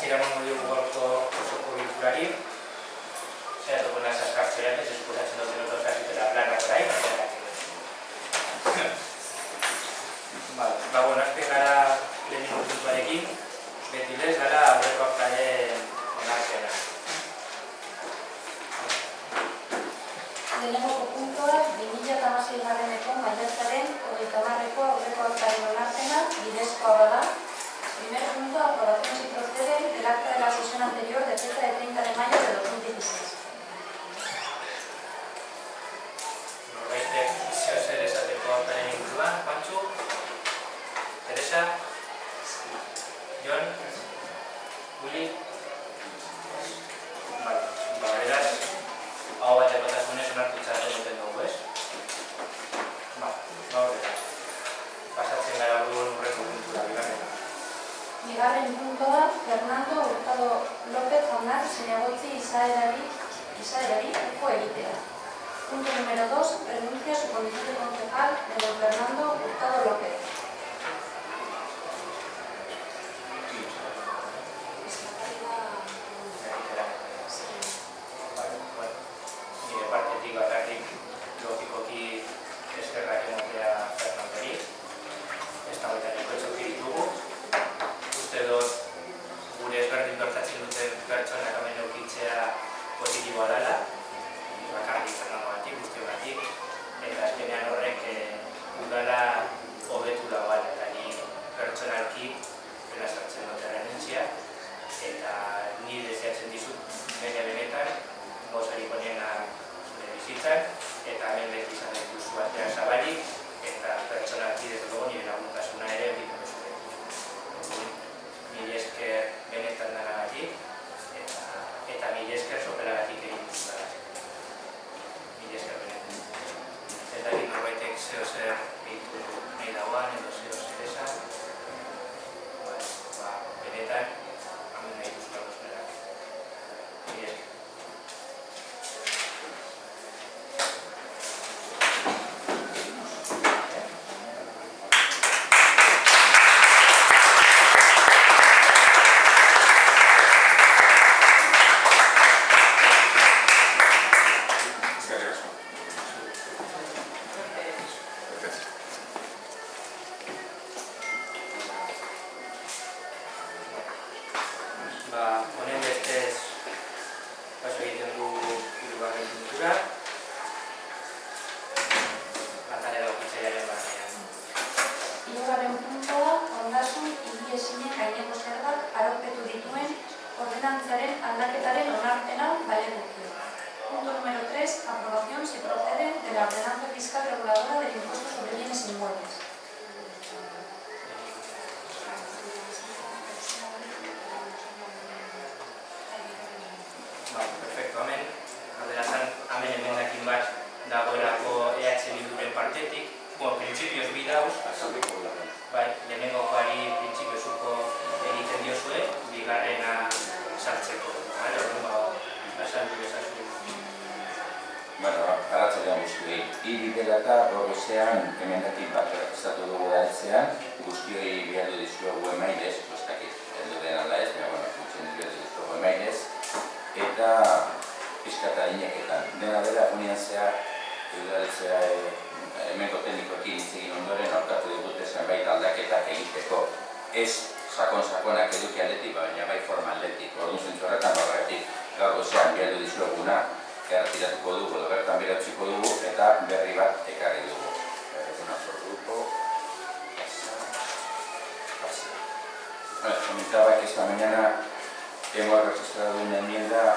Hasiera emango diogu gaurko osoko bilkurari. Saiatuko naiz azkartzean, ez eskuratzen duten oso hasitela planak orain, bueno, azken gara lehenengo puntuarekin, beti lez gara aurreko aktaren onartzena. Lehenengo puntua, 2016-eko maiatzaren 30-eko aurreko aktaren onartzena bidezkoa bada. Primer punto, aprobación si procede del acta de la sesión anterior de fecha de 30 de mayo de 2016. Norbaitek zeo zer esateko aktaren inguruan, Pantxu? Teresa? Jon? Willy? Beraz, hau bateko tasunez onartu txaten duten dugu, ez? Horrela. Pasatzen gara orduan urreko puntura, bigarrena. Bigarren puntua, Fernando Hurtado López jaunak zinegotzi izaerari uko egitea. Punto número 2, renuncia a su condición de concejal de don Fernando Hurtado López. Nire partetik bakarrik logikoki eskerrak emotea Fernandori. Ez da baita etxoki ditugu. Uste dut, gure ezberdin gertatzen duten pertsonak hemen eukitzea positiboa dela, bakarrik Fernando batik, guztiogatik, eta azkenean horrek udala hobetu dagoela, eta ni pertsonalki bera sartzen dut errenentzia, eta ni deseatzen dizut benetan, gozarik onena zure bizitzan, eta hemen beti izan dituzu atean zabalik, eta pertsonalki desde luego nire laguntasuna ere egiten duzue. Mila esker benetan danagatik, eta mila esker sopelagatik egin duzula. Mila esker benetan. Eta egin norbaitek zeo zer egitu nahi dauan, edo zeo zer esan. Benetan, hamen nahi duzula duzula. Mila esker. Honen bestez paso egiten du hirugarren puntura. Atare daukitzailearen barnean. Hirugarren puntua, ondasun higiezinen gaineko zergak araupetu dituen ordenantzaren aldaketaren onarpena balekukio. Punto número 3, aprobación si procede de la ordenanza fiscal reguladora del impuesto sobre bienes inmuebles. Perfecto, hemen emendakin bat dagoelako Bilduren partetik. Printzipioz bi dauz, lehenengokoari printzipiozuko egiten diozue, bigarrena sartzeko. Asaldu ezazu. Arratsaldean guztioi. Bidea eta probezean emendakin bat erregistratu dugu daretzean, guztioi bialdu dizuegu emailez, heldu den ala ez, gutxen bialdu dizuegu emailez, eta pizkata ineketan. Dena dela, unian zehar, eudaletzea hemengo teknikoekin hitz egin ondoren aurkatu digute zenbait aldaketak egiteko. Ez sakonak eduki aldetik, baina bai forma aldetik. Orduan zentzu horretan horretik gaur goizean bialdu dizueguna erretiratuko dugu, edo bertan bera utziko dugu, eta berri bat ekarri dugu. Comentaba que esta mañana hemos registrado una enmienda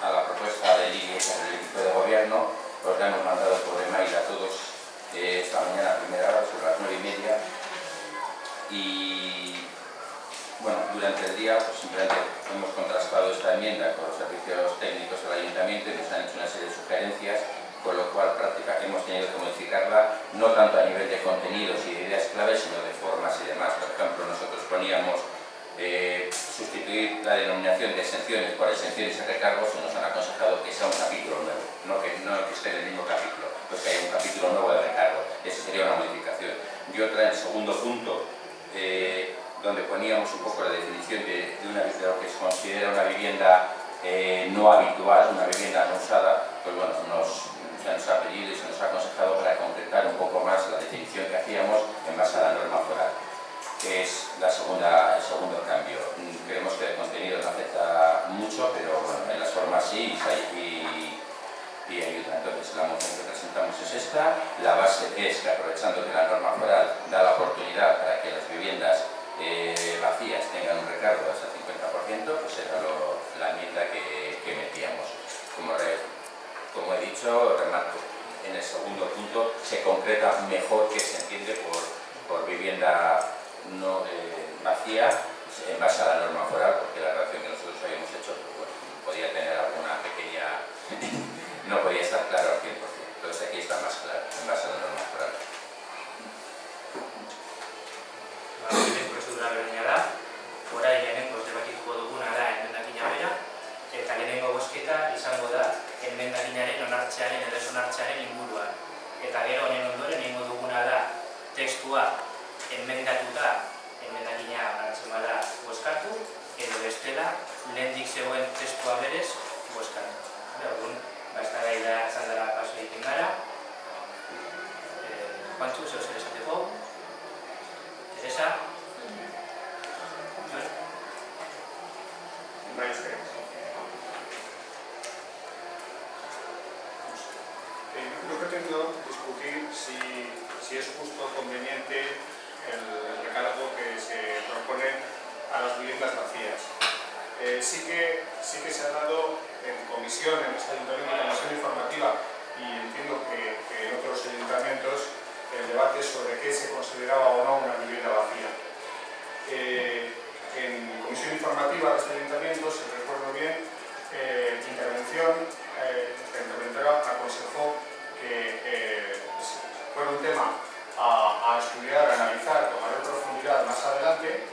a la propuesta del equipo de gobierno. Os la hemos mandado por email a todos esta mañana a primera hora, sobre las 9:30. Y bueno, durante el día simplemente hemos contrastado esta enmienda con los servicios técnicos del ayuntamiento y nos han hecho una serie de sugerencias, con lo cual prácticamente hemos tenido que modificarla, no tanto a nivel de contenidos y de ideas claves, sino de formas y demás. Por ejemplo, nosotros poníamos sustituir la denominación de exenciones por exenciones y recargos, y nos han aconsejado que sea un capítulo nuevo, no que esté en el mismo capítulo, pues que haya un capítulo nuevo de recargo. Eso sería una modificación. Y otra, en el segundo punto, donde poníamos un poco la definición de lo que se considera una vivienda no habitual, una vivienda no usada, pues bueno, se nos ha pedido y se nos ha aconsejado para concretar un poco más la definición que hacíamos en base a la norma foral, que es el segundo cambio. Creemos que el contenido no afecta mucho, pero bueno, en las formas sí y ayuda. Entonces, la moción que presentamos es esta. La base es que, aprovechando que la norma foral da la oportunidad para que las viviendas vacías tengan un recargo de hasta el 50%, pues era la enmienda que metíamos. Como he dicho, remarco, en el segundo punto se concreta mejor que se entiende por vivienda no vacía en base a la norma foral, porque la relación que nosotros habíamos hecho pues, podía tener alguna pequeña... no podía estar claro al 100%. Entonces aquí está más claro, en base a la norma foral. Prozedura berdina da, orain lehenengo debatituko duguna da emendakina bera, eta lehenengo bozketa izango da emendakinaren onartzearen edo ez onartzearen inguruan. Eta gero honen ondoren egingo duguna da testua emendatuta, emendakina onartzen bada bozkatu, edo bestela lehendik zegoen testua berez bozkatu. Orduan, eztabaida txandara paso egiten gara. Juantxu, zeu zer esateko? Teresa? Yo pretendo discutir si es justo o conveniente el recargo que se propone a las viviendas vacías. Sí que se ha dado en comisión, en este ayuntamiento, en comisión informativa, y entiendo que en otros ayuntamientos, el debate sobre qué se consideraba o no una vivienda vacía. En comisión informativa de este ayuntamiento, si recuerdo bien, la interventora aconsejó que fuera un tema a estudiar, a analizar, tomar en profundidad más adelante,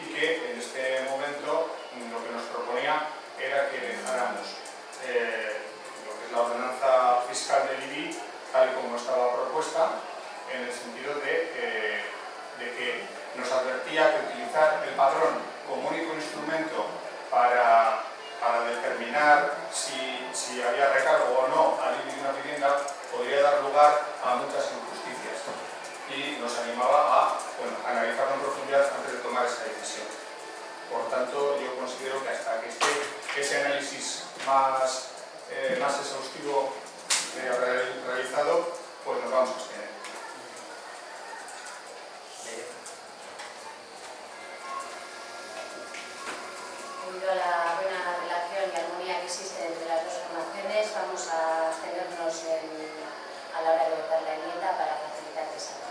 y que en este momento lo que nos proponía era que dejáramos lo que es la ordenanza fiscal del IBI tal y como estaba propuesta, en el sentido de que nos advertía que utilizar el padrón como único instrumento para determinar si había recargo o no al IBI de una vivienda podría dar lugar a muchas injusticias, y nos animaba a analizarlo en profundidad antes de tomar esa decisión. Por tanto, yo considero que hasta que esté ese análisis más exhaustivo realizado, pues nos vamos a abstener. Debido a la buena relación y armonía que existe entre las dos formaciones, vamos a abstenernos a la hora de votar la enmienda para facilitar que salga.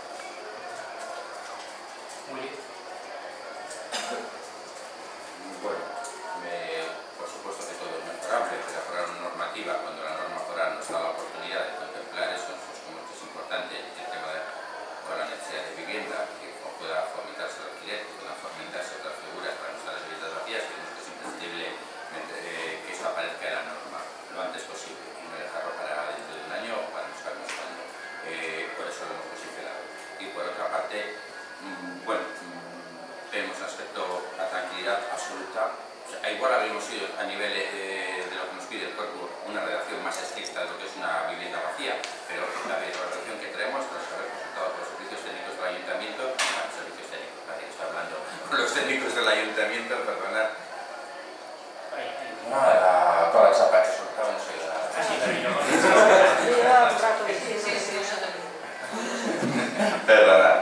Muy bien. Bueno, por supuesto que todo es mejorable, pero mejorar una normativa cuando la norma foral nos da la oportunidad de contemplar eso, pues como que es importante el tema de la necesidad de vivienda, que pueda fomentarse el alquiler, que puedan fomentarse otras figuras para no usar las viviendas vacías, que es imprescindible que eso aparezca en la norma lo antes posible y no dejarlo para dentro de un año o para no estar mostrando. Por eso lo hemos posibilitado. Y por otra parte, bueno, tenemos un aspecto de tranquilidad absoluta. O sea, igual habríamos ido a nivel de lo que nos pide el cuerpo una redacción más estricta de lo que es una vivienda vacía, pero la redacción que traemos, tras haber consultado con los servicios técnicos del ayuntamiento, estoy hablando con los técnicos del ayuntamiento, perdonad. Nada, toda esa parte soltaba no soy nada. Así, pero yo no. Perdonad.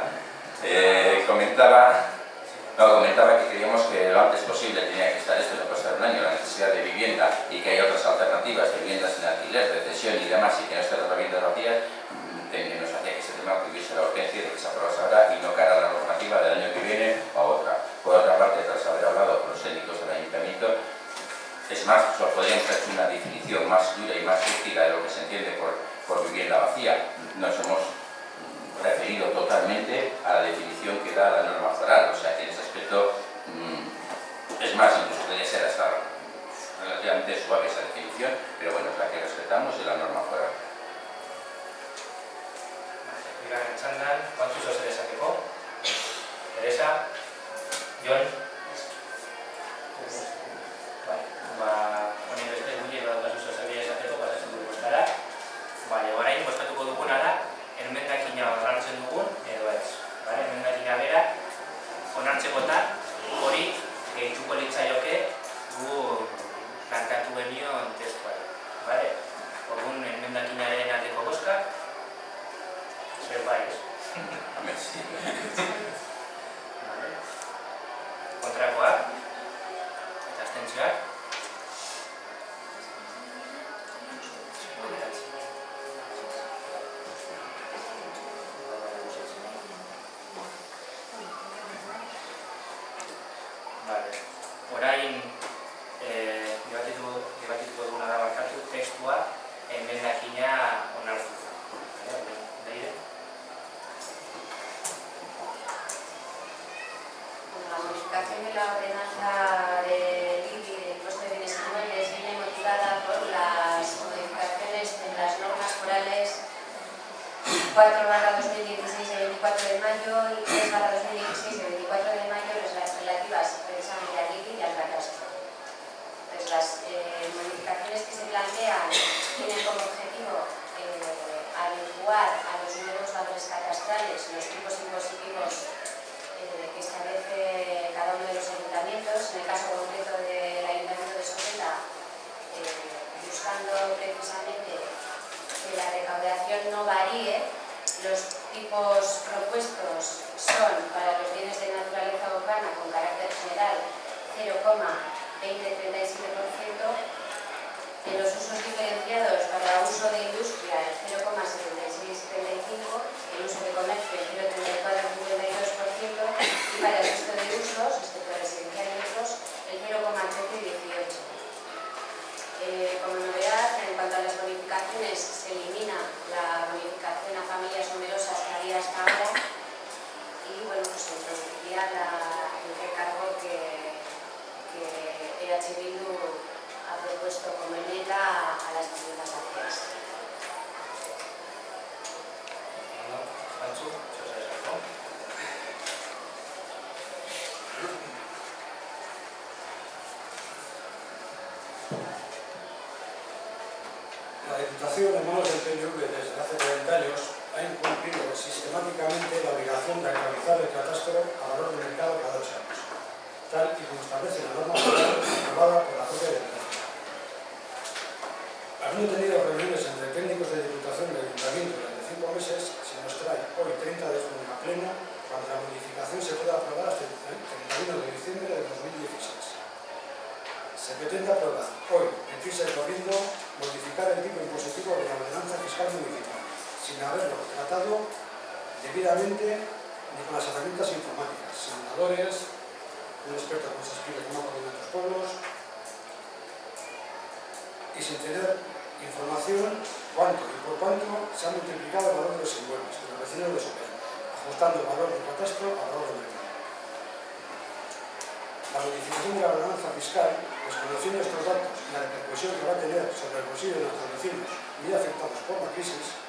Comentaba que creíamos que lo antes posible tenía que estar esto, no pasar un año, la necesidad de vivienda y que hay otras alternativas de viviendas en alquiler, de cesión y demás, y que no estén las viviendas vacías, nos hacía que ese tema tuviese la urgencia de que se aprobase ahora y no cara a la normativa del año que viene a otra. Por otra parte, tras haber hablado con los técnicos del ayuntamiento, es más, podríamos hacer una definición más dura y más rígida de lo que se entiende por vivienda vacía. Nos hemos referido totalmente a la definición que da la norma foral, o sea que en ese aspecto es más, incluso podría ser hasta relativamente suave esa definición, pero bueno, es la que respetamos y la norma foral. Bigarren txandan, kontxuzo zer esateko. Teresa, Kontrakoak? Eta abstentzioak? Orain debatituko duguna da barkatu testua emendakina onartuta. Leire? La modificación de la ordenanza de IBI del impuesto de bienes inmuebles viene motivada por las modificaciones en las normas forales 4/2016 de 24 de mayo y 3/2016 de 24 de mayo, las relativas precisamente al IBI y al catastro. Entonces, las modificaciones que se plantean tienen como objetivo adecuar a los nuevos valores catastrales los tipos impositivos que establece cada uno de los ayuntamientos. En el caso concreto del Ayuntamiento de Sotela, buscando precisamente que la recaudación no varíe, los tipos propuestos son para los bienes de naturaleza urbana con carácter general 0,2037%, en los usos diferenciados para uso de industria el 0,7635%, el uso de comercio el 0,3452% y para el resto de usos, excepto residencial y otros, el 0,1318%. Como novedad, en cuanto a las bonificaciones, se elimina la bonificación a familias numerosas que había hasta ahora y bueno, pues se introduciría el recargo que EH Bildu ha propuesto como enmienda a las viviendas vacías. La Diputación, en manos del PNV desde hace 40 años, ha incumplido sistemáticamente la obligación de actualizar el catastro a valor de mercado cada 8 años, tal y como establece la norma foral aprobada por la propia Diputación. Habiendo tenido reuniones entre técnicos de Diputación y de Ayuntamiento durante 5 meses, se nos trae hoy 30 de junio a pleno, cuando la modificación se pueda aprobar hasta el 31 de diciembre de 2016. Se pretende aprobar hoy, en prisa y corriendo, modificar el tipo impositivo de la ordenanza fiscal municipal, sin haberlo tratado debidamente ni con las herramientas informáticas, simuladores, un experto como se escribe como en otros pueblos, y sin tener información cuánto y por cuánto se ha multiplicado el valor de los inmuebles de los vecinos de Sotela, ajustando el valor del catastro al valor del mercado. La modificación de la ordenanza fiscal, desconociendo estos datos y la repercusión que va a tener sobre el bolsillo de nuestros vecinos muy afectados por la crisis,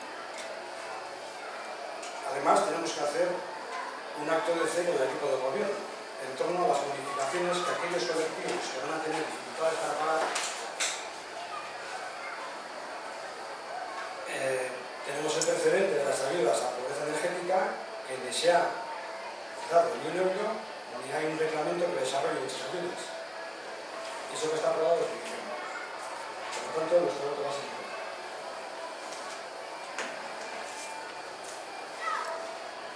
además tenemos que hacer un acto de fe del equipo de gobierno en torno a las modificaciones que aquellos colectivos que van a tener dificultades para pagar tenemos el precedente de las ayudas a pobreza energética que ni se ha dado ni un euro ni hay un reglamento que desarrolle dichas ayudas. Eso que está aprobado es diciembre. Por lo tanto, nuestro voto va a ser en contra.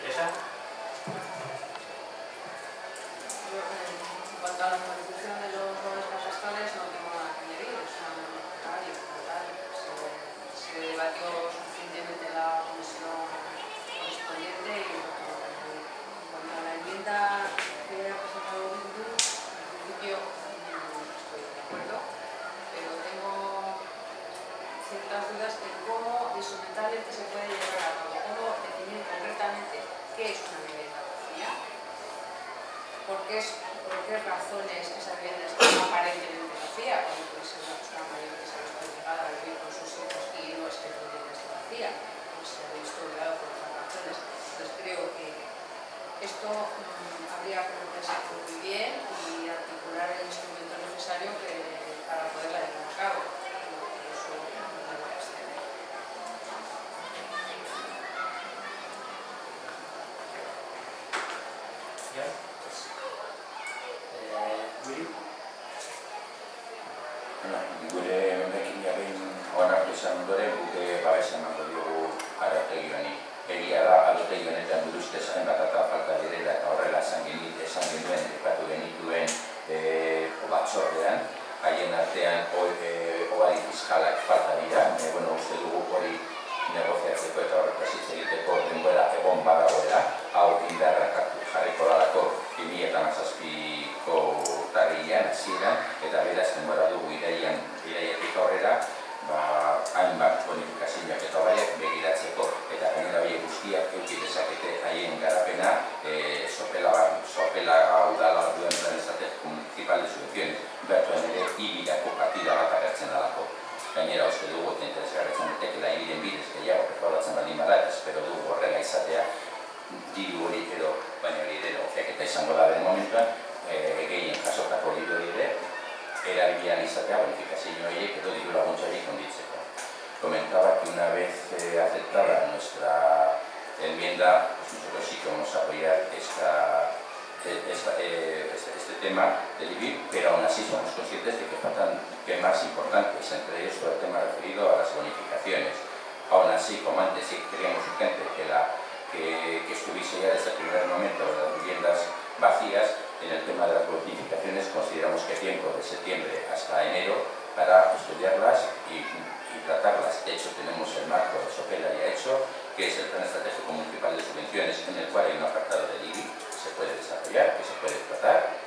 ¿Esa? En cuanto a la modificación de los valores catastrales, no tengo nada que añadir. O sea, se debatió suficientemente en la comisión correspondiente y no tengo que añadir. En cuanto a la enmienda que ha presentado Bildu, en principio estoy de acuerdo, pero tengo ciertas dudas de cómo instrumentalmente se puede llevar a cabo, cómo definir concretamente qué es una vivienda vacía, por qué razones esa vivienda está aparentemente vacía, cuando puede ser una persona mayor que se ha visto obligada a vivir con sus hijos y no es que la vivienda esté vacía, pues se ha visto obligado por otras razones. Entonces creo que esto habría que repensar muy bien y articular el instrumento necesario para poderla llevar a cabo. Por eso me voy a abstener. ¿Ya? Willy? Gure emendakinak behin onartu izan ondoren, guk babesa emango diogu Arategi honi. Egia da, gai honetan buruztez hainbat eta falta direla eta horrela esan genuen, epatu genituen batzordean, haien artean hobari fiskalak falta dira, uste dugu hori negoziatzeko eta horretaz hitz egiteko denbora egon badagoela, hau indarrak jarriko dalako 2017ko urtarrilean hasieran, eta beraz denbora dugu irailetik aurrera, hainbat bonifikazioak eta hobariak begiratzeko, eta gainera horiek guztiak eduki dezakete haien garapena sopela udala duen plan estrategiko municipal de subvenciones, bertuen ere ibirako partida bat agertzen dalako. Gainera uste dugu eta interesgarritzen daitekeela ibiren bidez gehiago rekaudatzen baldin bada, eta espero dugu horrela izatea diru hori edo, baina hori ere negoziaketa izango da den momentuan, gehien jasotako diru hori ere, erabilean izatea bonifikazio horiek edo diru laguntza horiek onditzeko. Comentaba que una vez aceptada nuestra enmienda, pues nosotros sí que vamos a apoyar este tema del IBI, pero aún así somos conscientes de que faltan temas importantes, entre ellos el tema referido a las bonificaciones. Aún así, como antes sí creíamos urgente que estuviese ya desde el primer momento las viviendas vacías, en el tema de las bonificaciones consideramos que tiempo de septiembre hasta enero para estudiarlas y tratarlas. De hecho, tenemos el marco de Sopela ya hecho, que es el Plan Estratégico Municipal de Subvenciones, en el cual hay un apartado del IBI que se puede desarrollar, que se puede tratar,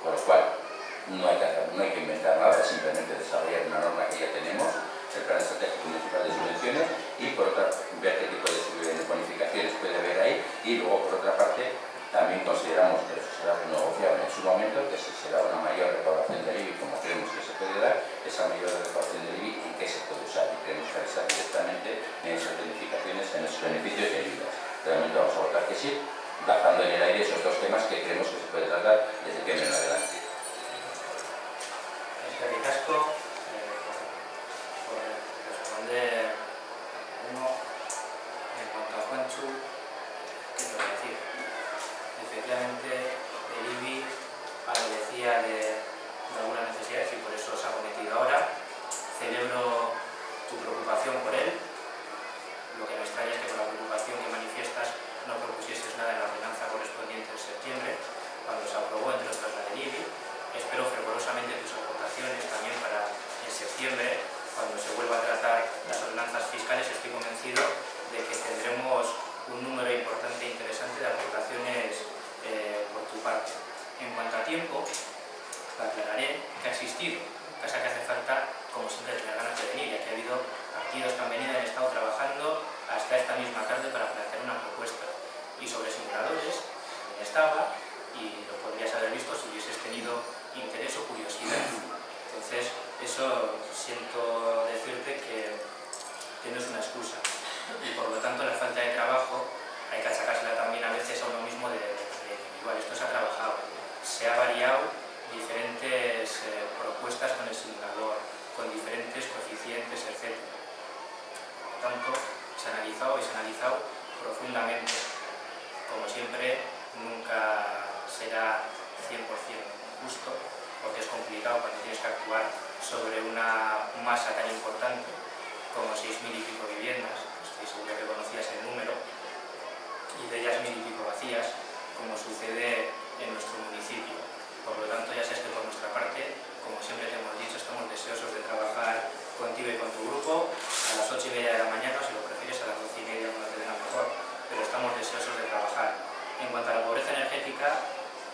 con lo cual no hay que inventar nada, simplemente desarrollar una norma que ya tenemos, el Plan Estratégico Municipal de Subvenciones, y por otra, ver qué tipo de bonificaciones puede haber ahí, y luego por otra parte también consideramos que eso será negociable en su momento, que si será una mayor recaudación del IBI, como creemos que se puede dar, esa mayor recaudación del IBI, ¿en qué se puede usar? Y queremos realizar directamente en esas bonificaciones, en esos beneficios y ayudas. Realmente vamos a votar que sí, dejando en el aire esos dos temas que creemos que se puede tratar desde que en adelante. Eskerrik asko, por responder uno en cuanto a Juanchu, ¿qué te voy a decir? Efectivamente, el IBI adolecía de algunas necesidades y por eso se ha cometido ahora. Celebro tu preocupación por él. Lo que me extraña es que con la preocupación que manifiestas no propusieses nada en la ordenanza correspondiente en septiembre, cuando se aprobó entre otras la del IBI. Espero fervorosamente tus aportaciones también para en septiembre, cuando se vuelva a tratar las ordenanzas fiscales. Estoy convencido de que tendremos un número importante e interesante de aportaciones por tu parte. En cuanto a tiempo, aclararé que ha existido, pasa que hace falta, como siempre, tener ganas de venir, ya que ha habido partidos que han venido y han estado trabajando hasta esta misma tarde para plantear una propuesta. Y sobre simuladores, también estaba, y lo podrías haber visto si hubieses tenido interés o curiosidad. Entonces, eso siento decirte que tienes una excusa. Y por lo tanto, la falta de trabajo hay que achacársela también a veces a uno mismo de individual. Esto se ha trabajado, se ha variado diferentes propuestas con el simulador, con diferentes coeficientes, etc. Por lo tanto, se ha analizado y se ha analizado profundamente. Como siempre, nunca será 100% justo, porque es complicado cuando tienes que actuar sobre una masa tan importante como 6.000 y pico viviendas. Estoy seguro que conocías el número, y de ellas 1.000 y pico vacías, como sucede en nuestro municipio. Por lo tanto, ya sabes que por nuestra parte, como siempre te hemos dicho, estamos deseosos de trabajar contigo y con tu grupo a las 8:30 de la mañana, si lo prefieres a las 12:30 cuando te venga mejor, pero estamos deseosos de trabajar. En cuanto a la pobreza energética,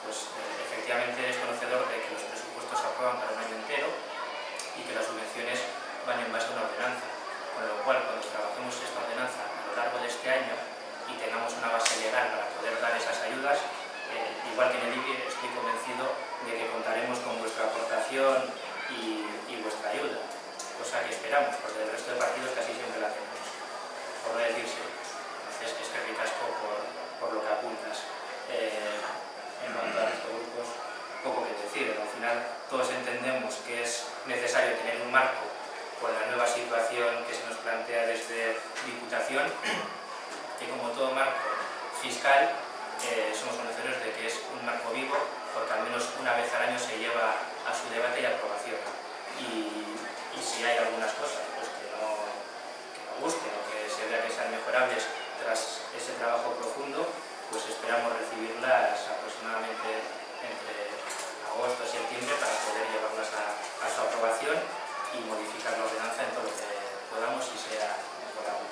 pues efectivamente eres conocedor de que los presupuestos se aprueban para un año entero y que las subvenciones van en base a una ordenanza, con lo cual cuando trabajemos esta ordenanza a lo largo de este año y tengamos una base legal para poder dar esas ayudas, igual que en el IBI, estoy convencido de que contaremos con vuestra aportación y vuestra ayuda, cosa que esperamos, porque del resto de partidos casi siempre la tenemos, por no decirse. Entonces, es que ricasco por lo que apuntas. En cuanto a estos grupos, poco que decir. Al final, todos entendemos que es necesario tener un marco con la nueva situación que se nos plantea desde Diputación, que como todo marco fiscal, somos conocedores de que es un marco vivo, porque al menos una vez al año se lleva a su debate y aprobación. Y si hay algunas cosas pues, que no gusten o que se vea que sean mejorables, tras ese trabajo profundo, pues esperamos recibirlas aproximadamente entre agosto y septiembre para poder llevarlas a su aprobación y modificar la ordenanza en todo lo que podamos y sea mejorable.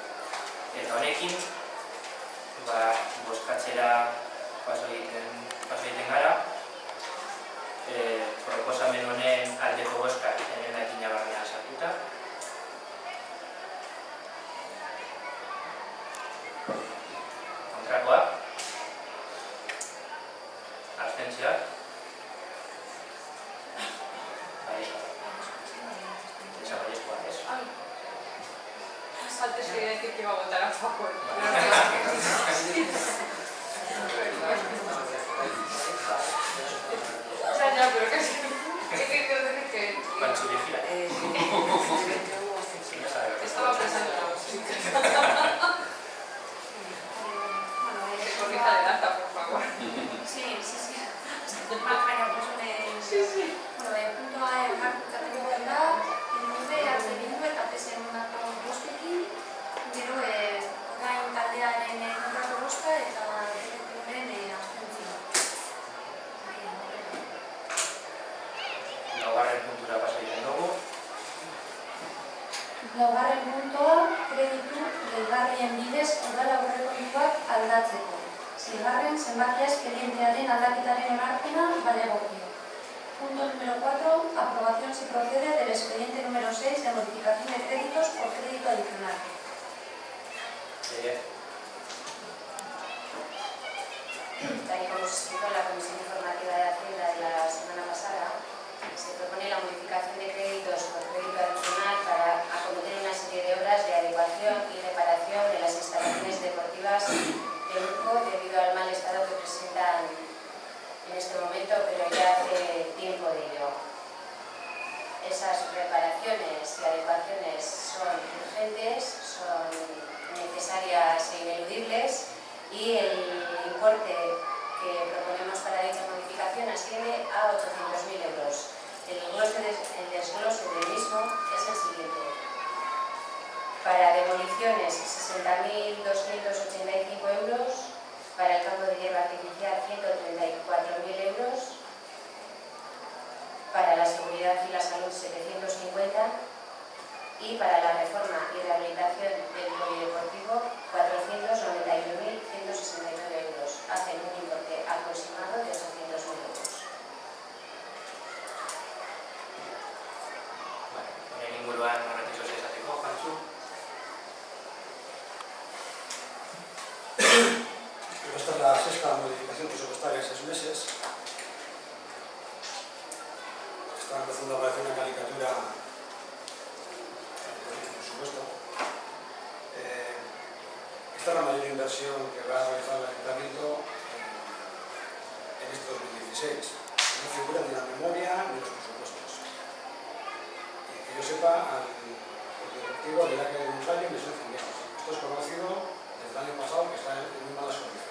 Eta honekin, bozkatzera paso egiten gara, proposamen honen aldeko bozkak emendakina barnean sartuta. Kontrakoa? Abstentzioak? Esa baiezkoa, ez? Antes quería decir que iba a votar a favor. Ya, pero casi. Que Pantxu vigila. estaba pensando en la música. Que corrija de data, por favor. Sí. Baina, bueno, puntua onartutatuko da, PNV, Bildu eta PSN ondako bozkekin, gero orain taldearen kontrako bozka eta PNV-en abstentzioa. Laugarren puntura paso egiten dugu. Laugarren puntua, kreditu gehigarrien bidez udal aurrekontuak aldatzeko. Seigarren, zenbakia espedientearen aldaketaren onarpena balegokio. Punto número 4. Aprobación si procede del expediente número 6 de modificación de créditos por crédito adicional. Tal y como se explicó en la Comisión Informativa de Hacienda de la semana pasada, se propone la modificación de créditos por crédito adicional para acometer una serie de obras de adecuación y reparación de las instalaciones deportivas del grupo debido al mal estado que presentan en este momento, pero ya hace tiempo de ello. Esas reparaciones y adecuaciones son urgentes, son necesarias e ineludibles y el importe que proponemos para dicha modificación asciende a 800.000 euros. El desglose del mismo es el siguiente. Para demoliciones, 60.285 euros. Para el campo de hierba artificial, 134.000 euros. Para la seguridad y la salud, 750. Y para la reforma y rehabilitación del polideportivo, 491.169 euros. Hacen un importe aproximado de 800.000 euros. Honen inguruan horretik zoz esateko, Jantzu. Esta es la sexta modificación presupuestaria en 6 meses. Está empezando a aparecer una caricatura del presupuesto. Esta es la mayor inversión que va a realizar el Ayuntamiento en este 2016. No figura ni la memoria ni los presupuestos. Y que yo sepa, al directivo de la que de un año le son 100 euros. Esto es conocido desde el año pasado, que está en muy malas condiciones.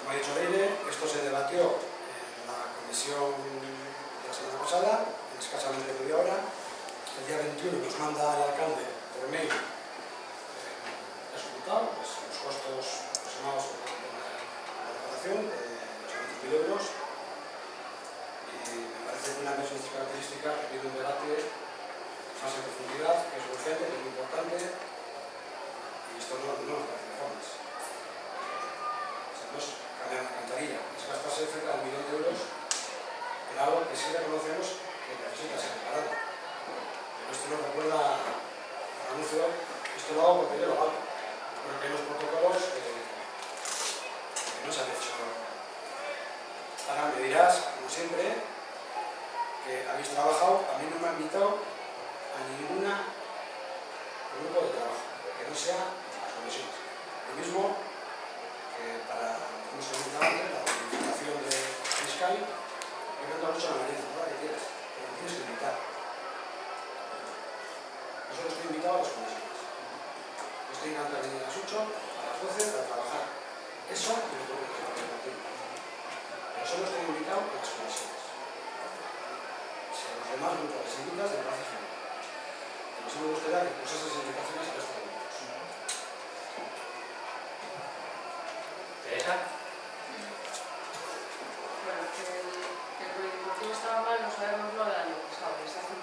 Como ha dicho Leire, esto se debatió en la comisión de la semana pasada, en escasamente media hora. El día 21 nos manda el alcalde por mail resultado, pues, los costos aproximados de la reparación de 800.000 euros. Y me parece que una de sus características requiere un debate más en profundidad, que es urgente, que es muy importante, y esto no nos parece de formas. No es cambiar una alcantarilla, es gastarse cerca de 1 millón de euros en algo que sí reconocemos que necesita ser reparado. Pero esto nos recuerda al anuncio, esto lo hago porque yo lo hago. Porque hay unos protocolos que no se han hecho. Ahora me dirás, como siempre, que habéis trabajado, a mí no me ha invitado a ningún grupo de trabajo, que no sea las comisiones. Lo mismo para, como se comentaba antes, la modificación de fiscal, yo creo que mucho la merece, no la que quieras, pero me tienes que invitar. Yo solo estoy invitado a las comisiones. Yo estoy encantado de venir a las 8, a las 12 para trabajar. Eso y lo que compartir. Pero solo estoy invitado a las comisiones. Si a los demás grupos les invitas, me parece genial. Pero sí me gustaría que pusieses indicaciones a estos grupos. Marta. Bueno, que el polideportivo estaba mal, lo sabemos lo del año pasado, desde hace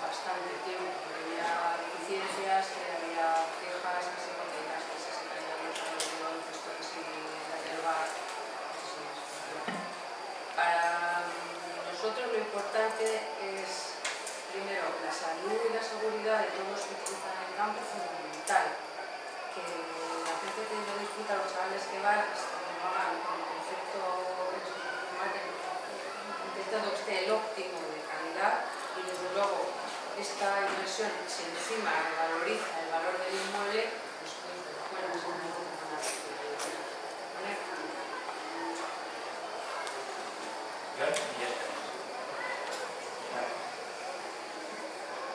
bastante tiempo, porque había deficiencias, había quejas, que se botellas, que se caían los salones de baloncesto, que se caía el bar, Para nosotros lo importante es, primero, la salud y la seguridad de todos los que utilizan el campo es fundamental. Que la gente que lo disfruta, los chavales que van, pues, lo hagan con el concepto intentando que esté el óptimo de calidad y desde luego esta inversión, si encima revaloriza el valor del inmueble, pues bueno, es una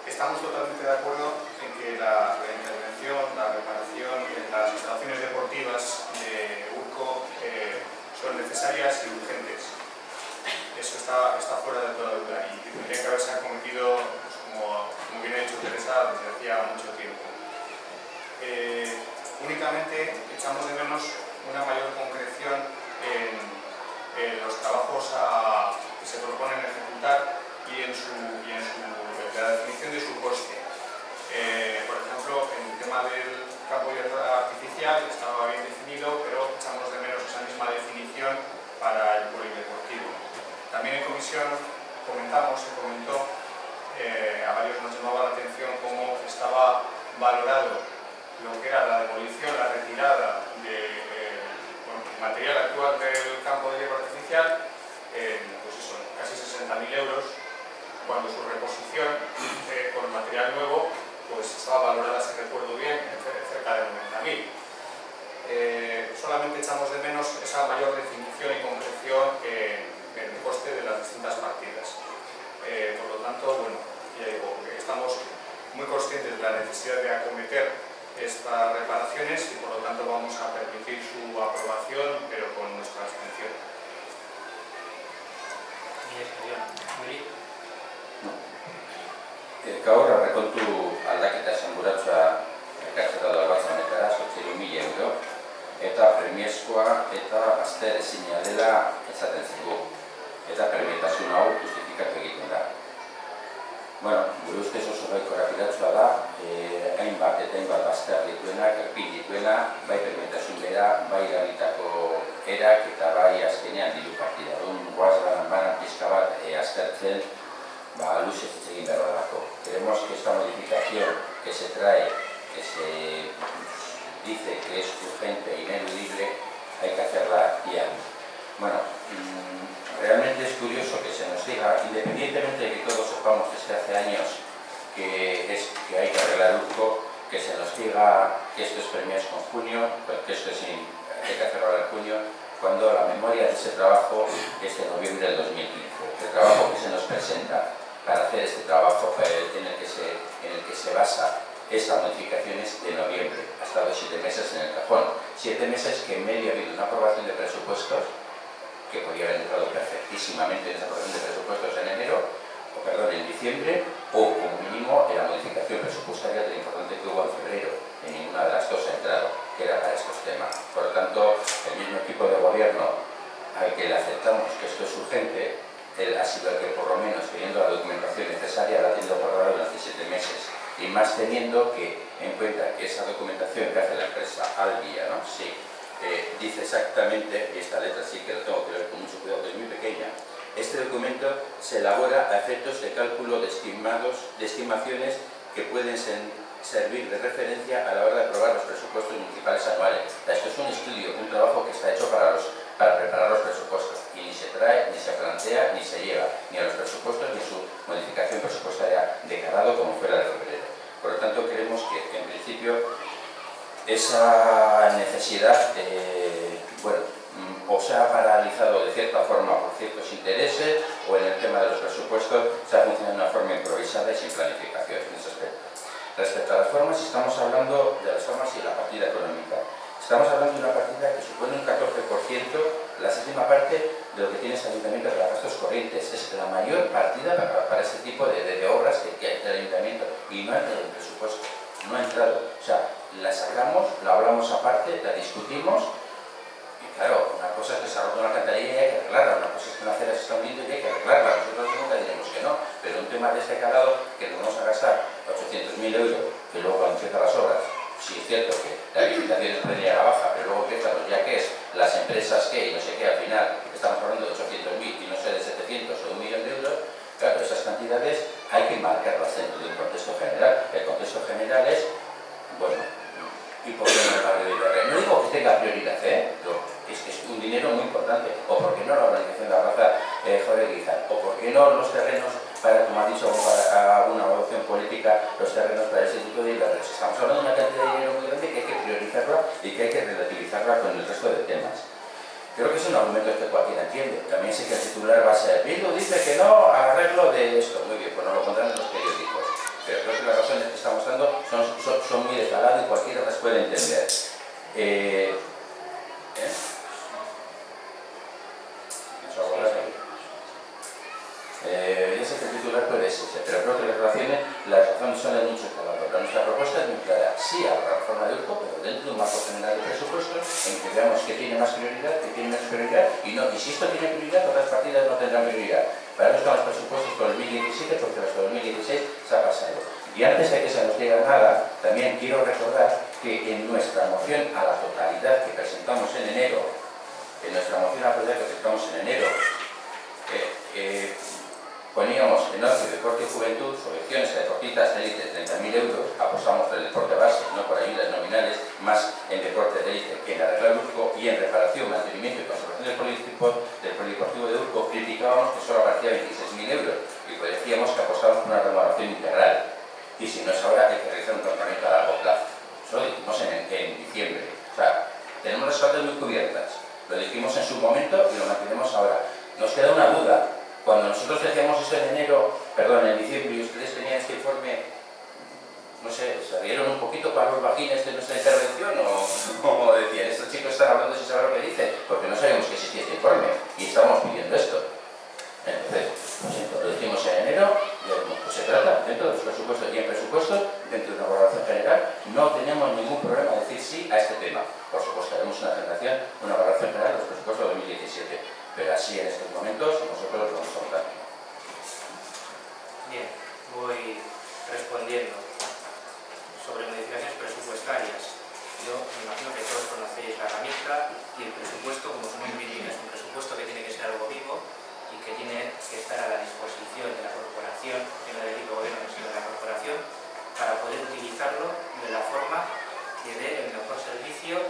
Estamos totalmente de acuerdo en que la intervención, la reparación en las instalaciones deportivas de Urco son necesarias y urgentes. Eso está fuera de toda duda y tendría que haberse acometido, pues, como bien ha dicho Teresa, desde hacía mucho tiempo. Únicamente echamos de menos una mayor concreción en los trabajos que se proponen ejecutar y en la definición de su coste. Por ejemplo, en el tema del campo de hierba artificial estaba bien definido, pero echamos de menos esa misma definición para el polideportivo. También en comisión se comentó, a varios nos llamaba la atención cómo estaba valorado lo que era la demolición, la retirada del material actual del campo de hierba artificial, pues eso, casi 60.000 euros, cuando su reposición con material nuevo pues estaba valorada, si recuerdo bien, cerca de 90.000. Solamente echamos de menos esa mayor definición y concreción en el coste de las distintas partidas. Por lo tanto, bueno, ya digo, estamos muy conscientes de la necesidad de acometer estas reparaciones y por lo tanto vamos a permitir su aprobación, pero con nuestra abstención. Gaur aurrekontu aldaketa esanguratsua ekartzera da batzen honetara, 8.000 euro, eta premiazkoa eta azter ezina dela esaten zaigu. Eta premietasun hau justifikatu egiten da. Bueno, gure ustez oso baiko rapidazua da, hainbat eta hainbat bazter dituenak, erpin dituena, bai premietasun bera, bai eragitako erak eta bai azkenean diru partida. Goaz banan pizka bat aztertzen, luzez hitz egin behar dalako. Queremos que esta modificación que se trae, que se dice que es urgente e ineludible, hay que hacerla ya. Bueno, realmente es curioso que se nos diga, independientemente de que todos sepamos desde hace años que hay que arreglar Urco, que se nos diga que esto es premiado con junio, que esto hay que hacerlo en junio, cuando la memoria de ese trabajo es de noviembre del 2015. El trabajo que se nos presenta para hacer este trabajo en el que se basa esta modificación es de noviembre. Ha estado 7 meses en el cajón. 7 meses que en medio ha habido una aprobación de presupuestos que podía haber entrado perfectísimamente en esa aprobación de presupuestos en diciembre, o como mínimo en la modificación presupuestaria tan importante que hubo en febrero. En ninguna de las dos ha entrado, que era para estos temas. Por lo tanto, el mismo equipo de gobierno al que le aceptamos que esto es urgente, él ha sido el que, por lo menos teniendo la documentación necesaria, la ha tenido guardada durante 7 meses. Y más teniendo que en cuenta que esa documentación que hace la empresa Albia, ¿no? Sí, dice exactamente, y esta letra sí que lo tengo que leer con mucho cuidado, que es muy pequeña. Este documento se elabora a efectos de cálculo de estimaciones que pueden servir de referencia a la hora de aprobar los presupuestos municipales anuales. Esto es un estudio, un trabajo que está hecho para preparar los presupuestos y ni se trae, ni se plantea, ni se lleva ni a los presupuestos ni a su modificación presupuestaria de calado como fuera de febrero. Por lo tanto, creemos que en principio esa necesidad, o se ha paralizado de cierta forma por ciertos intereses, o en el tema de los presupuestos se ha funcionado de una forma improvisada y sin planificación en ese aspecto. Respecto a las formas, estamos hablando de las formas y la partida económica. Estamos hablando de una partida que supone un 14%, la séptima parte de lo que tiene este ayuntamiento para gastos corrientes. Es la mayor partida para este tipo de obras que hay del ayuntamiento, y no ha entrado en el presupuesto, no ha entrado. O sea, la sacamos, la hablamos aparte, la discutimos, y claro, una cosa es que se ha roto una alcantarilla y hay que arreglarla, una cosa es que una acera se está hundiendo y hay que arreglarla. Nosotros nunca diremos que no, pero un tema de este calado que nos vamos a gastar 800.000 euros, que luego cuando empiezan las obras, sí es cierto que la licitación es previa a la baja, pero luego empiezan los ya que es, las empresas que y no sé qué, al final estamos hablando de 800.000 y no sé de 700 o 1 millón de euros. Claro, esas cantidades hay que marcarlas dentro de un contexto general. El contexto general es, bueno, ¿y por qué no el barrio de Iberre? No digo que tenga prioridad, es que es un dinero muy importante. O por qué no la organización de la raza Jorge, o por qué no los terrenos para, como ha dicho, para una evaluación política, los terrenos para el Instituto de Iberre. Estamos hablando de una cantidad de dinero muy grande que hay que priorizarla y que hay que relativizarla con el resto de temas. Creo que es un argumento que cualquiera entiende. También sé que el titular va a ser Bildu dice que no al arreglo de esto. Muy bien, pues no lo pondrán en los periódicos. Pero creo que las razones que estamos dando son muy de calado y cualquiera las puede entender. Ya sé que el titular puede ser ese, pero creo que las razones son de mucho calado. Pero nuestra propuesta es muy clara. Sí a la reforma de Urco, pero dentro de un marco general de presupuestos en que veamos que tiene más prioridad, que tiene menos prioridad, y no, y si esto tiene prioridad, otras partidas no tendrán prioridad. Para eso están los presupuestos por 2017, porque los de 2016 se ha pasado. Y antes de que se nos diga nada, también quiero recordar que en nuestra moción a la totalidad que presentamos en enero, poníamos en ocio, deporte y juventud, subvenciones a deportistas de élite de 30.000 euros, apostamos por el deporte base, no por ayudas nominales, más en deporte de élite que en arreglar Urco, y en reparación, mantenimiento y conservación del polideportivo de Urco criticábamos que solo aparecía 26.000 euros y pues decíamos que apostábamos por una remodelación integral. Y si no es ahora, hay que realizar un tratamiento a largo plazo. Eso lo dijimos en diciembre. O sea, tenemos las cartas muy cubiertas. Lo dijimos en su momento y lo mantenemos ahora. Nos queda una duda. Cuando nosotros decíamos esto en diciembre, y ustedes tenían este informe, no sé, ¿se rieron un poquito para los vagines de nuestra intervención? ¿O decían, estos chicos están hablando sin saber lo que dicen? Porque no sabíamos que existía este informe y estábamos pidiendo esto. Entonces, lo dijimos en enero, pues se trata dentro de los presupuestos y en presupuestos, dentro de una valoración general, no tenemos ningún problema en decir sí a este tema. Por supuesto, haremos una valoración general de los presupuestos de 2017, pero así en estos momentos nosotros lo vamos a votar. Bien, voy respondiendo sobre modificaciones presupuestarias. Yo me imagino que todos conocéis la herramienta y el presupuesto, como su nombre indica, es un presupuesto que tiene que ser algo vivo y que tiene que estar a la disposición de la corporación, que no del gobierno, sino de la corporación, para poder utilizarlo de la forma que dé el mejor servicio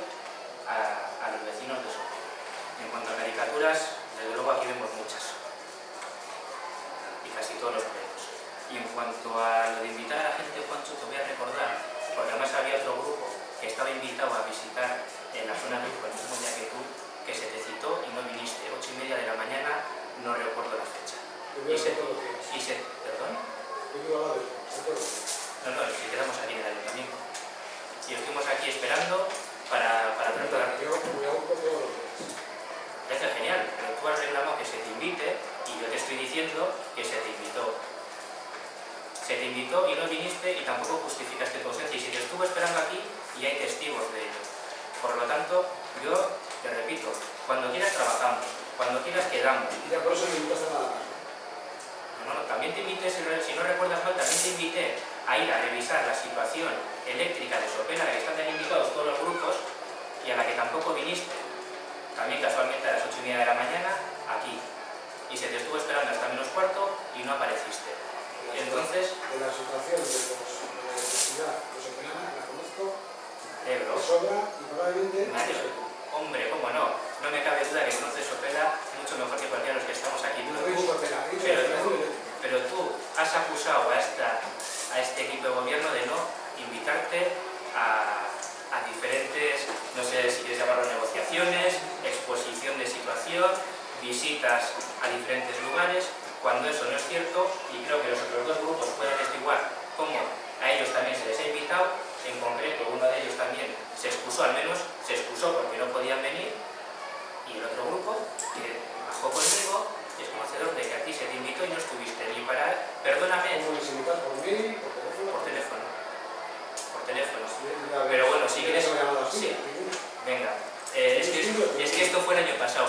a los vecinos de Sopela. En cuanto a caricaturas, desde luego aquí vemos muchas, y casi todos los proyectos. Y en cuanto a lo de invitar a la gente, Juancho, te voy a recordar, porque además había otro grupo que estaba invitado a visitar en la zona de Urco el mismo día que tú, que se te citó y no viniste, 8:30 de la mañana, no recuerdo la fecha. ¿Perdón? No, si quedamos aquí en el ayuntamiento. Y estuvimos aquí esperando para preparar. Parece genial, pero tú has reclamado que se te invite y yo te estoy diciendo que se te invitó. Se te invitó y no viniste y tampoco justificaste tu ausencia. Y si te estuvo esperando aquí y hay testigos de ello. Por lo tanto, yo te repito, cuando quieras trabajamos, cuando quieras quedamos. Y ya por eso me invitaste nada más. No, también te invité, si no recuerdas mal, también te invité a ir a revisar la situación eléctrica de Sopela, a la que están invitados todos los grupos y a la que tampoco viniste. También casualmente a las 8:30 de la mañana, aquí. Y se te estuvo esperando hasta -15 y no apareciste. Y entonces... De la situación de necesidad de Sopelana, la conozco, de sobra y probablemente... Hombre, cómo no. No me cabe duda que conoces Sopela mucho mejor que cualquiera de los que estamos aquí. Pero tú has acusado a este equipo de gobierno de no invitarte a diferentes, no sé si quieres llamarlo negociaciones, exposición de situación, visitas a diferentes lugares, cuando eso no es cierto, y creo que los otros dos grupos pueden atestiguar cómo a ellos también se les ha invitado. En concreto, uno de ellos también se excusó, al menos se excusó porque no podían venir, y el otro grupo, que bajó conmigo, es conocedor de que a ti se te invitó y no estuviste ni para... Perdóname. ¿Cómo les invitas? ¿Por mail? ¿Por teléfono? Por teléfono. Pero bueno, si quieres... Sí. Venga. Es que esto fue el año pasado.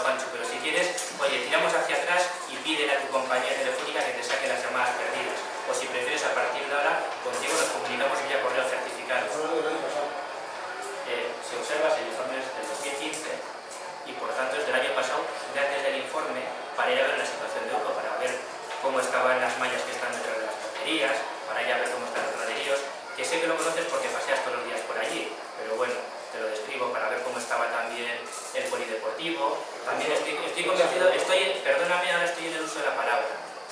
para ir a ver la situación de Urco, para ver cómo estaban las mallas que están dentro de las porterías, para ir a ver cómo están los graderíos, que sé que lo conoces porque paseas todos los días por allí, pero bueno, te lo describo para ver cómo estaba también el polideportivo. También estoy convencido, perdóname, ahora estoy en el uso de la palabra.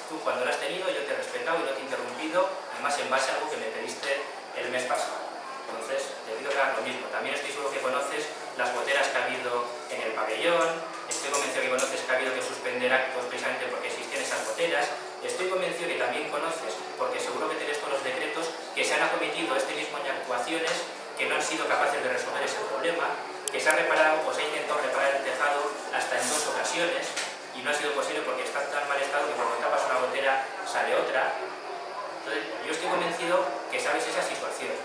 Tú cuando lo has tenido yo te he respetado y no te he interrumpido, además en base a algo que me pediste el mes pasado. Entonces, te pido que hagas lo mismo. También estoy seguro que conoces las goteras que ha habido en el pabellón, estoy convencido que conoces que ha habido que suspender actos precisamente porque existían esas goteras, estoy convencido que también conoces, porque seguro que tenés todos los decretos, que se han acometido este mismo año actuaciones que no han sido capaces de resolver ese problema, que se ha reparado o se ha intentado reparar el tejado hasta en 2 ocasiones y no ha sido posible porque está en tan mal estado que cuando tapas una gotera sale otra. Entonces, yo estoy convencido que sabes esa situación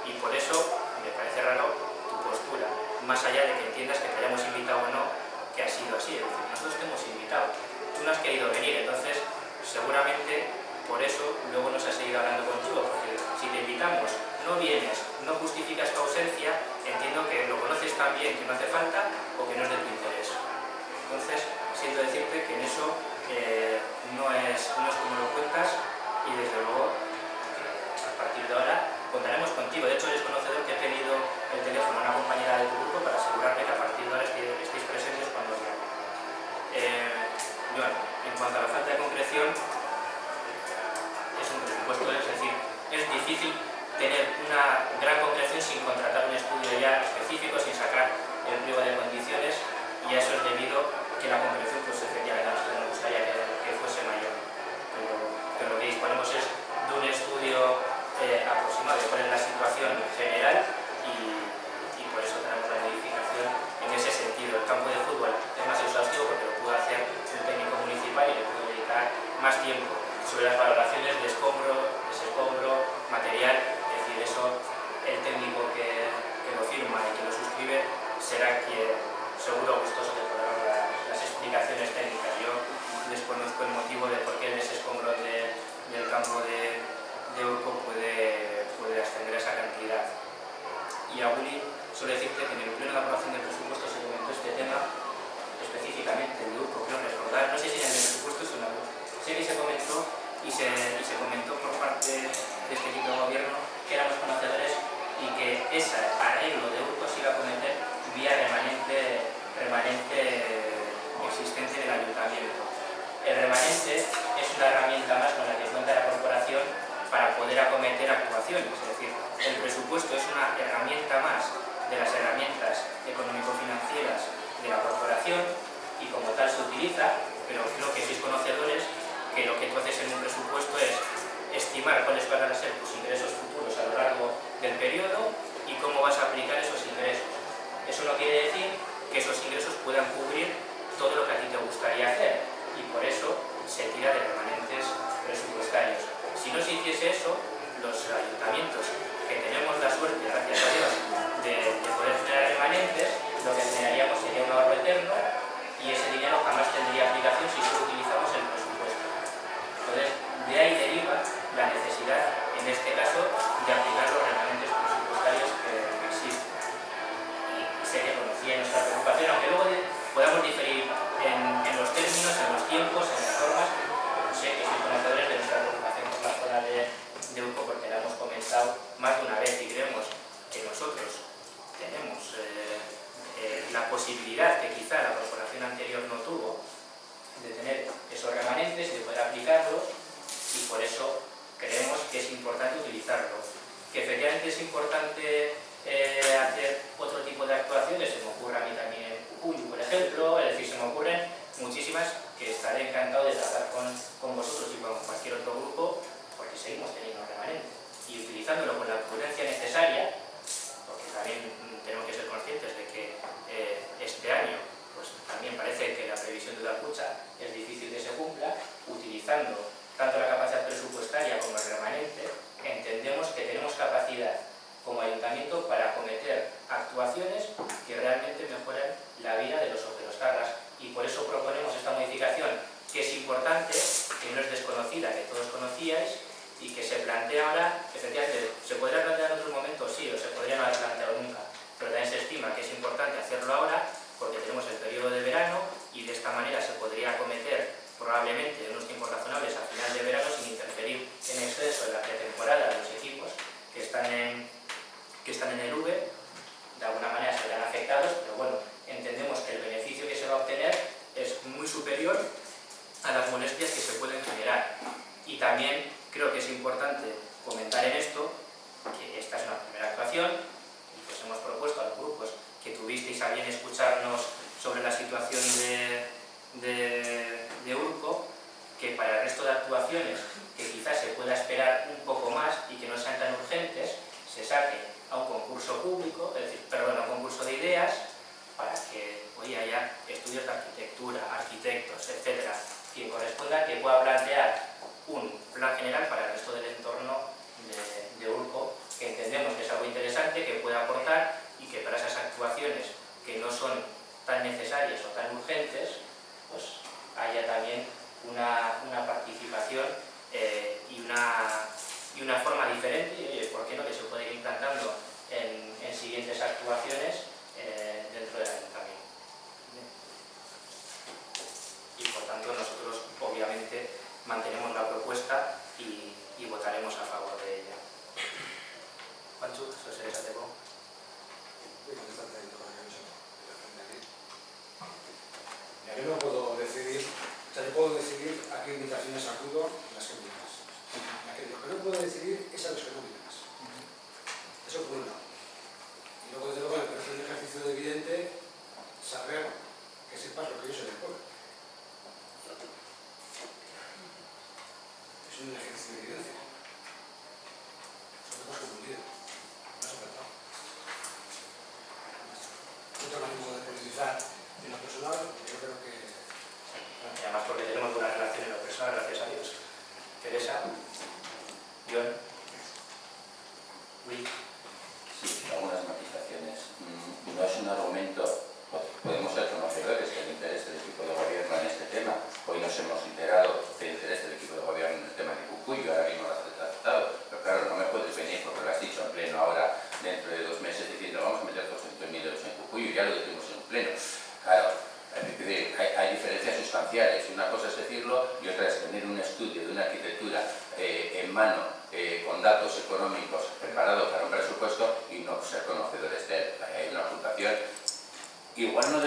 y por eso me parece raro tu postura, más allá de que entiendas que te hayamos invitado o no, que ha sido así. Es decir, nosotros te hemos invitado, tú no has querido venir, entonces seguramente por eso luego nos has seguido hablando contigo, porque si te invitamos, no vienes, no justificas tu ausencia, entiendo que lo conoces tan bien que no hace falta o que no es de tu interés. Entonces, siento decirte que en eso no es como lo cuentas y desde luego a partir de ahora contaremos contigo. De hecho, eres conocedor que he pedido el teléfono a una compañera de tu grupo para asegurarme que a partir de ahora estéis presentes cuando os llame. Bueno, en cuanto a la falta de concreción, es un presupuesto, es decir, es difícil tener una gran concreción sin contratar un estudio ya específico, sin sacar el pliego de condiciones, y a eso es debido que la concreción, pues efectivamente a nosotros nos gustaría que fuese mayor. Pero lo que disponemos es de un estudio aproximado de cuál es la situación general y por eso tenemos la modificación en ese sentido. El campo de fútbol es más exhaustivo porque lo pudo hacer un técnico municipal y le pudo dedicar más tiempo. Sobre las valoraciones de escombro, desescombro, material, es decir, eso el técnico que lo firma y que lo suscribe será quien seguro gustoso de poder dar las explicaciones técnicas. Yo desconozco el motivo de por qué el desescombro del campo de Urco puede ascender a esa cantidad. Y a Willy suele decirte que en el pleno de aprobación del presupuesto se comentó este tema específicamente, el de Urco, creo recordar, no sé si en el presupuesto es una cosa. Sé que se comentó y se comentó por parte de este equipo de gobierno que éramos conocedores y que ese arreglo de Urco se iba a cometer vía remanente existente en el ayuntamiento. El remanente es una herramienta más con la que cuenta la corporación para poder acometer actuaciones, es decir, el presupuesto es una herramienta más de las herramientas económico-financieras de la corporación y como tal se utiliza, pero creo que sois conocedores que lo que tú haces en un presupuesto es estimar cuáles van a ser tus ingresos futuros a lo largo del periodo y cómo vas a aplicar esos ingresos. Eso no quiere decir que esos ingresos puedan cubrir todo lo que a ti te gustaría hacer y por eso se tira de remanentes presupuestarios. Si no se hiciese eso, los ayuntamientos que tenemos la suerte, gracias a Dios, de poder generar remanentes, lo que generaríamos sería un ahorro eterno y ese dinero jamás tendría aplicación si solo utilizamos el presupuesto. Entonces, de ahí deriva la necesidad, en este caso, de aplicar los remanentes presupuestarios que existen. Y sé que conocía nuestra preocupación, aunque luego podamos diferir en los términos, en los tiempos, en las formas, sé que sois conocedores de nuestra preocupación por la zona de Urco porque la hemos comentado más de una vez y creemos que nosotros tenemos la posibilidad que quizá la corporación anterior no tuvo de tener esos remanentes y de poder aplicarlos y por eso creemos que es importante utilizarlo. Que efectivamente es importante hacer otro tipo de actuaciones, se me ocurre a mí también Cucuy, por ejemplo, es decir, se me ocurren muchísimas que estaré encantado de tratar con vosotros y con cualquier otro grupo porque seguimos teniendo remanentes y utilizándolo con la prudencia necesaria, porque también tenemos que ser conscientes de que este año pues también parece que la previsión de Udacucha es difícil que se cumpla, utilizando tanto la capacidad presupuestaria como el remanente, entendemos que tenemos capacidad como ayuntamiento para acometer actuaciones que realmente mejoren la vida de los operostarras y por eso proponemos esta modificación que es importante, que no es desconocida, que todos conocíais y que se plantea ahora, efectivamente, ¿se podría plantear en otros momentos? Sí, o se podría no haber planteado nunca, pero también se estima que es importante hacerlo ahora porque tenemos el periodo de verano y de esta manera se podría acometer se va a obtener es muy superior a las molestias que se pueden generar. Y también creo que es importante comentar en esto que esta es una primera actuación y pues hemos propuesto a los grupos que tuvisteis a bien escucharnos sobre la situación de Urco, que para el resto de actuaciones que quizás se pueda esperar un poco más y que no sean tan urgentes, se saque a un concurso público, es decir, perdón, a un concurso de ideas, para que hoy haya estudios de arquitectura, arquitectos, etcétera, quien corresponda, que pueda plantear un plan general para el resto del entorno de Urco, que entendemos que es algo interesante, que puede aportar y que para esas actuaciones que no son tan necesarias o tan urgentes, pues haya también una participación y una forma diferente, y por qué no, que se puede ir implantando en siguientes actuaciones dentro del ayuntamiento. Y por tanto nosotros obviamente mantenemos la propuesta y votaremos a favor de ella. Juanchu, eso se les aceptó. Yo no puedo decidir, o sea, yo puedo decidir a qué invitaciones acudo y las que no. Lo que no puedo decidir es a los que no vienes. Eso por un lado. Y luego, desde luego, me parece un ejercicio evidente saber que sepas lo que yo soy del pueblo. Es un ejercicio de evidencia. Lo hemos cumplido. No has aceptado. No tengo ánimo de politizar en lo personal, porque yo creo que... Y además porque tenemos buena relación en lo personal, gracias a Dios. Teresa, John, Will. Sí, algunas matizaciones. No es un argumento, podemos ser conocedores del interés del equipo de gobierno en este tema. Hoy nos hemos enterado del interés del equipo de gobierno en el tema de Cucuyo, ahora mismo lo has tratado. Pero claro, no me puedes venir, porque lo has dicho en pleno ahora, dentro de 2 meses, diciendo vamos a meter 200.000 euros en Cucuyo, ya lo decimos en pleno. Claro, hay diferencias sustanciales. Una cosa es decirlo y otra es tener un estudio de una arquitectura en mano, con datos económicos preparados para un presupuesto y no ser conocedores de él. Hay una ocultación, igual no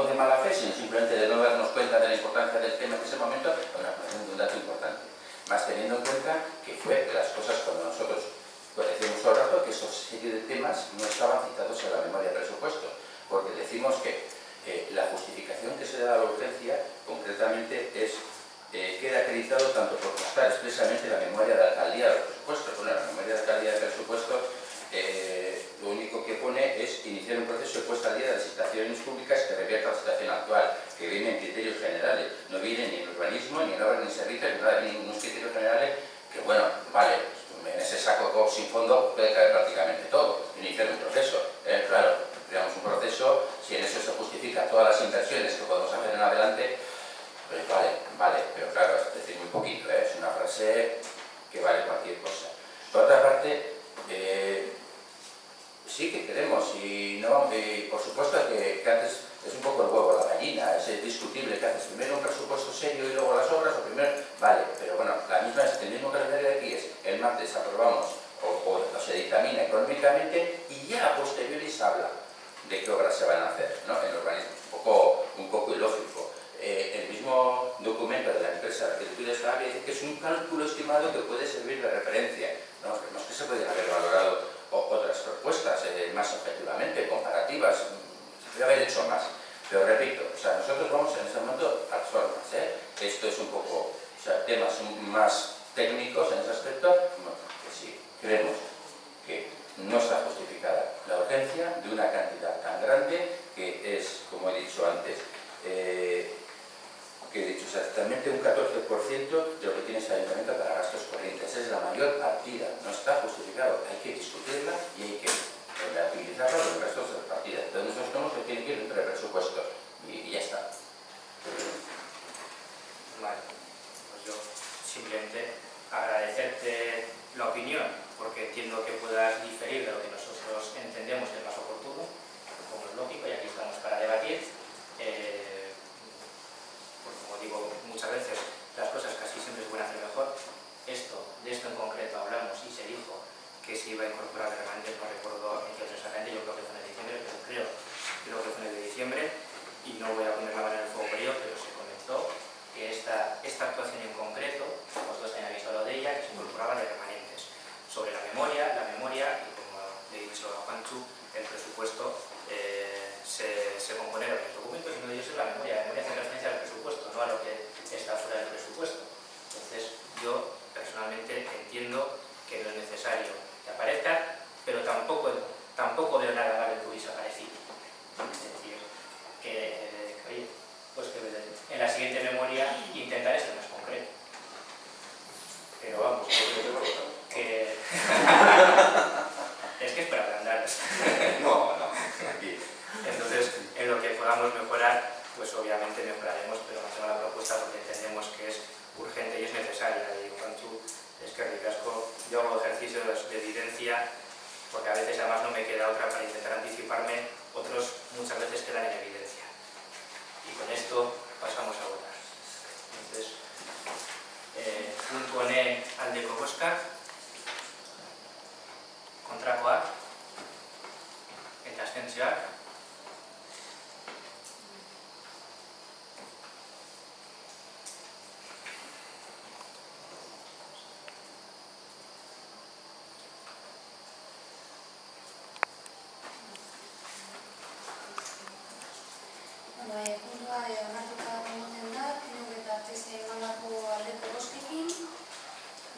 de mala fe, sino simplemente de no darnos cuenta de la importancia del tema en ese momento, una ocultación de un dato importante. Más teniendo en cuenta que fue de las cosas cuando nosotros decimos todo el rato que esta serie de temas no estaban citados en la memoria de presupuesto, porque decimos que la justificación que se da a la urgencia concretamente queda acreditado tanto por constar expresamente la memoria de alcaldía de presupuestos. Bueno, la memoria de alcaldía de presupuestos lo único que pone es iniciar un proceso de puesta al día de las instalaciones públicas que revierta la situación actual, que viene en criterios generales, no viene ni en urbanismo, ni en obras, ni en servicios, ni nada, ni en unos criterios generales que, bueno, vale, en ese saco sin fondo puede caer prácticamente todo, iniciar un proceso, claro, creamos un proceso, si en eso se justifica todas las inversiones que podemos hacer en adelante, pues vale, pero claro, es decir, muy poquito, es una frase que vale cualquier cosa. Por otra parte, sí que queremos, y por supuesto que antes es un poco el huevo o la gallina, es discutible que haces primero un presupuesto serio y luego las obras, o primero, vale, pero bueno, la misma es, el mismo calendario de aquí es, el martes aprobamos o se dictamina económicamente y ya a posteriori se habla de qué obras se van a hacer, ¿no? En el urbanismo, un poco ilógico. El mismo documento de la empresa de arquitectura estable dice que es un cálculo estimado que puede servir de referencia. No, creemos que se podrían haber valorado otras propuestas más objetivamente, comparativas, se podría haber hecho más. Pero repito, o sea, nosotros vamos en este momento a las formas, Esto es un poco, o sea, temas más técnicos en ese aspecto, que sí, creemos que no está justificada la urgencia de una cantidad tan grande que es, como he dicho antes, que he dicho exactamente un 14% de lo que tiene este ayuntamiento para gastos corrientes. Esa es la mayor partida, no está justificado, hay que discutirla y hay que relativizarla con el resto de las partidas. Entonces nosotros tenemos que tiene que ir entre presupuestos y ya está. Vale, pues yo simplemente agradecerte la opinión, porque entiendo que puedas diferir de lo que nosotros entendemos que es más oportuno, como es lógico, y aquí estamos para debatir. Pues como digo muchas veces, las cosas casi siempre se pueden hacer mejor. De esto en concreto hablamos y se dijo que se iba a incorporar remanentes, no recuerdo en qué fecha exactamente, yo creo que fue en el de diciembre, pero creo que fue en el de diciembre, y y no voy a poner la mano en el fuego por ello, pero se comentó que esta actuación en concreto, los dos han avisado de ella, que se incorporaba de remanentes. Sobre la memoria, y como le he dicho a Juanchu, el presupuesto se compone de varios documentos y uno de ellos es la memoria. La memoria hace referencia al presupuesto, no a lo que está fuera del presupuesto. Entonces, yo personalmente entiendo que no es necesario que aparezca, pero tampoco veo nada malo en que hubiese aparecido. Es decir, oye, pues que en la siguiente memoria intentaré ser más concreto. Pero vamos, que es que es para ablandar. No, aquí. Entonces, en lo que podamos mejorar, pues obviamente mejoraremos, pero hacemos la propuesta porque entendemos que es urgente y es necesaria. Y Juanchu, es que ricasco, yo hago ejercicios de evidencia, porque a veces además no me queda otra para intentar anticiparme, otros muchas veces quedan en evidencia. Y con esto pasamos a votar. Entonces, punto N aldeko bozka, kontrakoak, eta abstentzioak. Puntua onartuta egoten da, Pinuk eta Artese emandako aldeko bozkekin,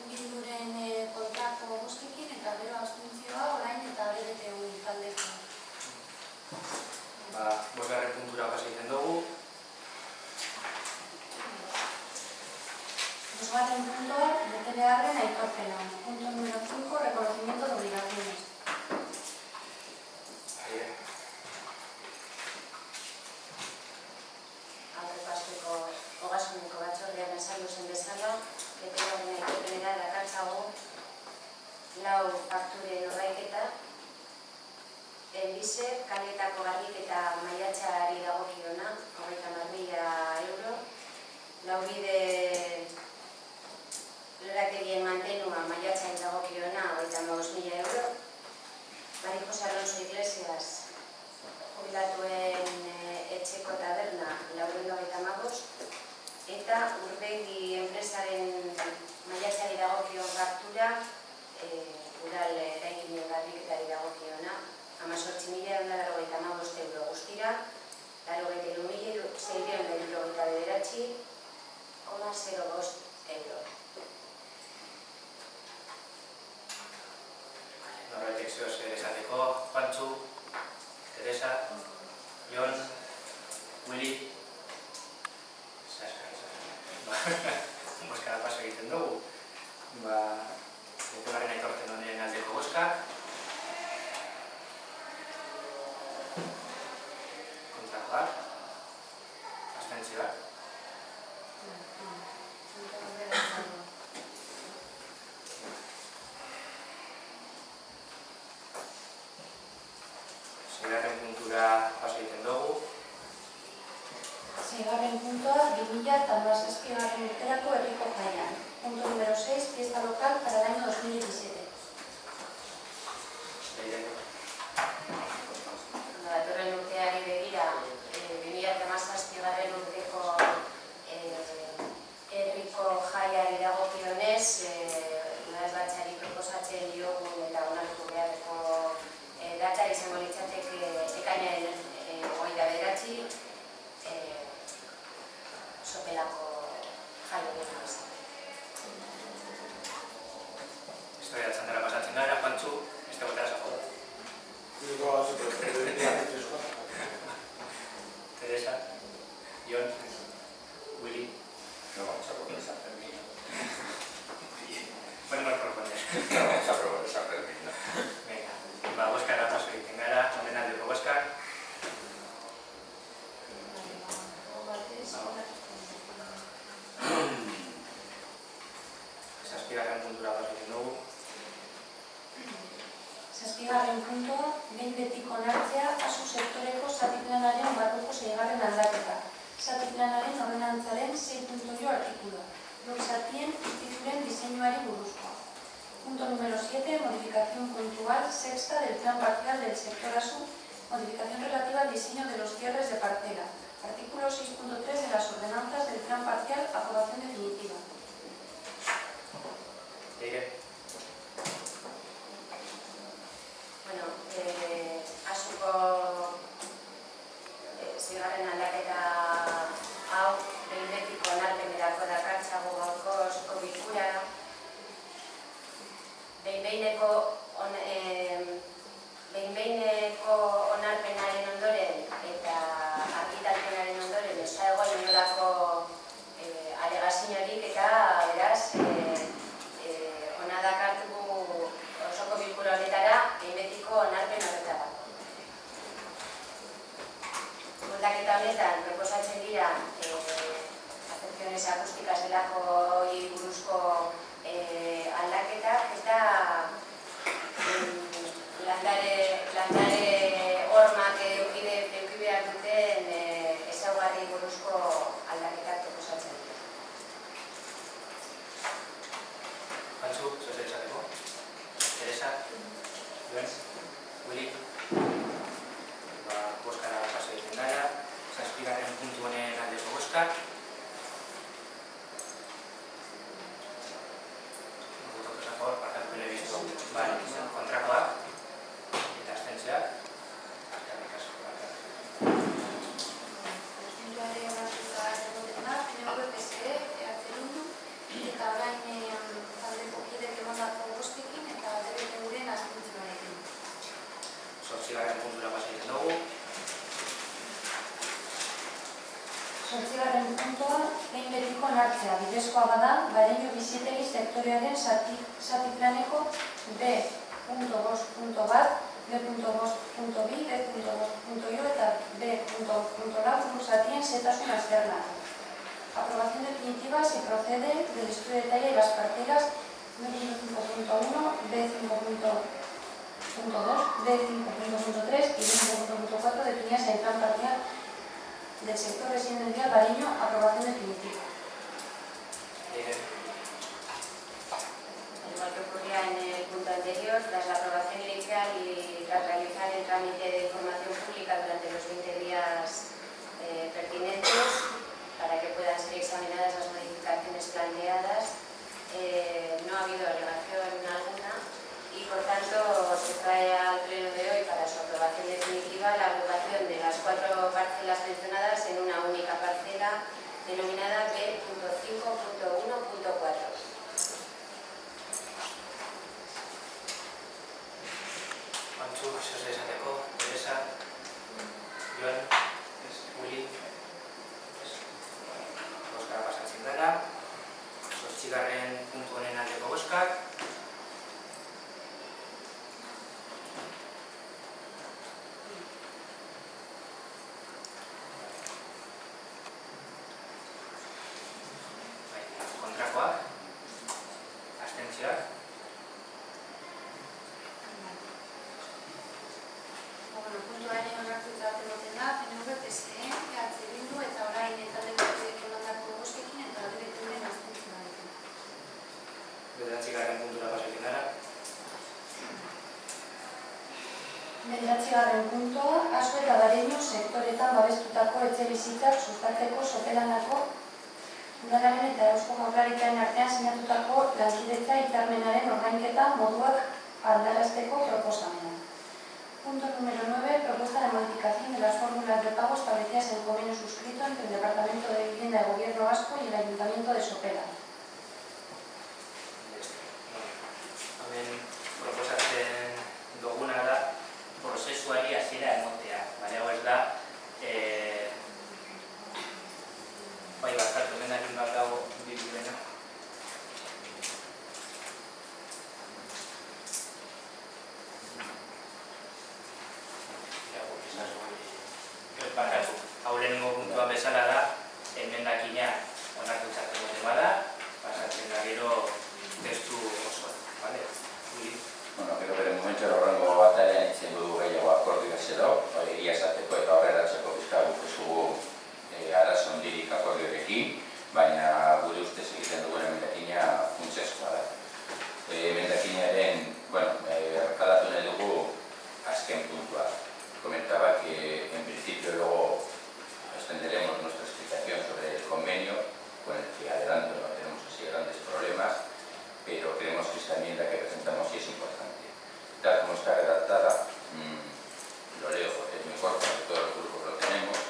Bilduren kontrako bozkekin, eta gero abstentzioa orain eta BDPU taldeko. Bosgarren puntura pasa egiten dugu. Bosgarren puntua, betebeharren aitorpena. Punto número 5, reconocimiento de obligaciones. Ogasuneko batzordean esan duzen bezala, betebeharren aitorpenera dakartzago lau fakturen ordainketa, Elbize, kaletako garbiketa maiatzari dagokiona, 30.000 euro, Laubide lorategien mantenua maiatzari dagokiona, 35.000 euro, Mari Jose Alonso Iglesias, jubilatuen etxeko taberna, 495, eta Urbegi enpresaren maiatzari dagokion faktura, udal eraikinen garbiketari dagokiona, 18.195 euro guztira, 81.699,05 euro. Norbaitek zeo zer esateko, Juanchu, Teresa, Jon, Willy, boskara paso egiten dugu. Betebeharren aitorpen honen aldeko boska. Kontrakoak. Abstentzioak. Seigarren puntura paso egiten dugu. Seigarren puntua, 2017 urterako herriko jaian. Punto número 6, fiesta local para el año 2017. Datorren urteari begira, 2017 urteko herriko jaiari dagokionez, udalbatzari proposatzen diogun eta onartu beharreko data izango litzateke ekainaren 29, sopelako jaio dena bezala. Historia txandara pasatzen gara, Juanchu, este votarás a favor. Teresa, Jon, Willy. No vamos a proponer esa termina. Podemos proponer. No vamos a proponer esa termina. Venga, boskara paso egiten gara, honen aldeko boska. Zazpigarren puntura paso egiten dugu. Zazpigarren puntua, behin betiko onartzea asu sektoreko zatiplanaren barruko 6. aldaketa. Zatiplanaren ordenantzaren 6.0 artikulua. Zatien titulen diseinuari buruzkoa. Punto número 7, modificación puntual sexta del plan parcial del sector ASU, modificación relativa al diseño de los cierres de parcela. bestelako buruzko aldaketak eta landare hormak eduki behar duten ezaugarri buruzko aldaketak proposatzen dute. Antzu, zer esateko? Teresa? Joan? Willy? Boskara paso egiten gara. Zazpigarren puntu honen aldeko boska. Votos a favor, parkatu bene biztu. Kontrakoak. Eta abstentzeak. Azkarrik asko. Puntuare onartuta egoten da, PNV, PSE, EH Bildu, eta orain taldeko kidek emandako bostekin eta DBTV-ren abstentzioarekin. Zortzigarren puntura pasa egiten dugu. Zortzigarren puntua, behin betiko onartzea, bidezkoa bada, Bareño bizitegi sektorearen zati planeko B.5.1, B.5.2, B.5.io eta B.4 zatien setasunas externas. Aprobación definitiva se procede del estudio de detalle de las partidas B.5.1, B.5.2, B.5.3 y B.5.4 definidas en plan parcial del sector residencial Bareño, aprobación definitiva. Igual que ocurría en el punto anterior, tras la aprobación inicial y tras realizar el trámite de información pública durante los 20 días pertinentes para que puedan ser examinadas las modificaciones planteadas, no ha habido alegación alguna y por tanto se trae al pleno de hoy para su aprobación definitiva la agrupación de las 4 parcelas mencionadas en una única parcela denominada B.5.1.4. Antzu, zer esateko, Teresa, Joan, Willy, boskara pasatzen gara. Zortzigarren puntu honen aldeko boskak. Kontrakoak, abstentzioak. Puntuaren onartuta egoten da, PNV, PSE, EH Bildu eta orain taldeko kidek emandako bostekin eta DBTV-ren abstentzioarekin. Bederatzigarren puntura pasa egiten gara. Bederatzigarren puntua, Asko eta Bareño sektoretan babestutako etxebizitzak sustatzeko sopelanako Udalaren eta Eusko Jaurlaritzaren artean sinatutako lankidetza hitzarmenaren ordainketa moduak aldarazteko proposamena. Punto número 9. Propuesta de modificación de las fórmulas de pago establecidas en el convenio suscrito entre el Departamento de Vivienda del Gobierno Vasco y el Ayuntamiento de Sopela. Hemen proposatzen duguna da prozesuari hasiera ematea. Baina hau ez da, bai barkatu emendakin bat dago bilduena. Barkatu, hau lehenengo puntuan bezala da, emendakina onartutzat egote bada, pasatzen da gero testu osoa, bale? Bueno, creo que de momento horrengo batalean itzen dugu gehiago akordioa edo, egia esateko eta horreratzeko bizkagu zugu arazo ondirik akordioarekin, baina gure ustez egiten dugun emendakina funtsezkoa da. Emendakinaren, bueno, errekalatu nahi dugu azken puntua. Comentaba que en principio luego extenderemos nuestra explicación sobre el convenio, con el que adelanto no tenemos así grandes problemas, pero creemos que esta enmienda que presentamos sí es importante. Tal como está redactada, lo leo porque es muy corto, todos los grupos lo tenemos,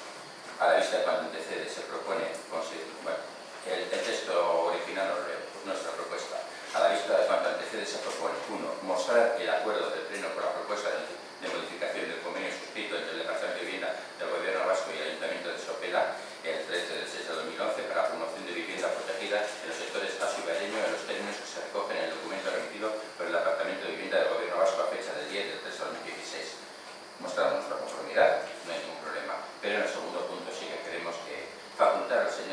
a la vista de cuando antecede se propone, bueno, el texto original lo leo, nuestra propuesta. A la vista de cuanto antecede se propone, 1. Mostrar el acuerdo del Pleno con la propuesta de modificación del convenio suscrito entre el Departamento de Vivienda del Gobierno Vasco y el Ayuntamiento de Sopela el 13 del 6 de 2011 para la promoción de vivienda protegida en los sectores Aso y Bareño en los términos que se recogen en el documento remitido por el Departamento de Vivienda del Gobierno Vasco a fecha del 10 del 3 de 2016. Mostramos nuestra conformidad, no hay ningún problema, pero en el segundo punto sí que queremos que facultar al señor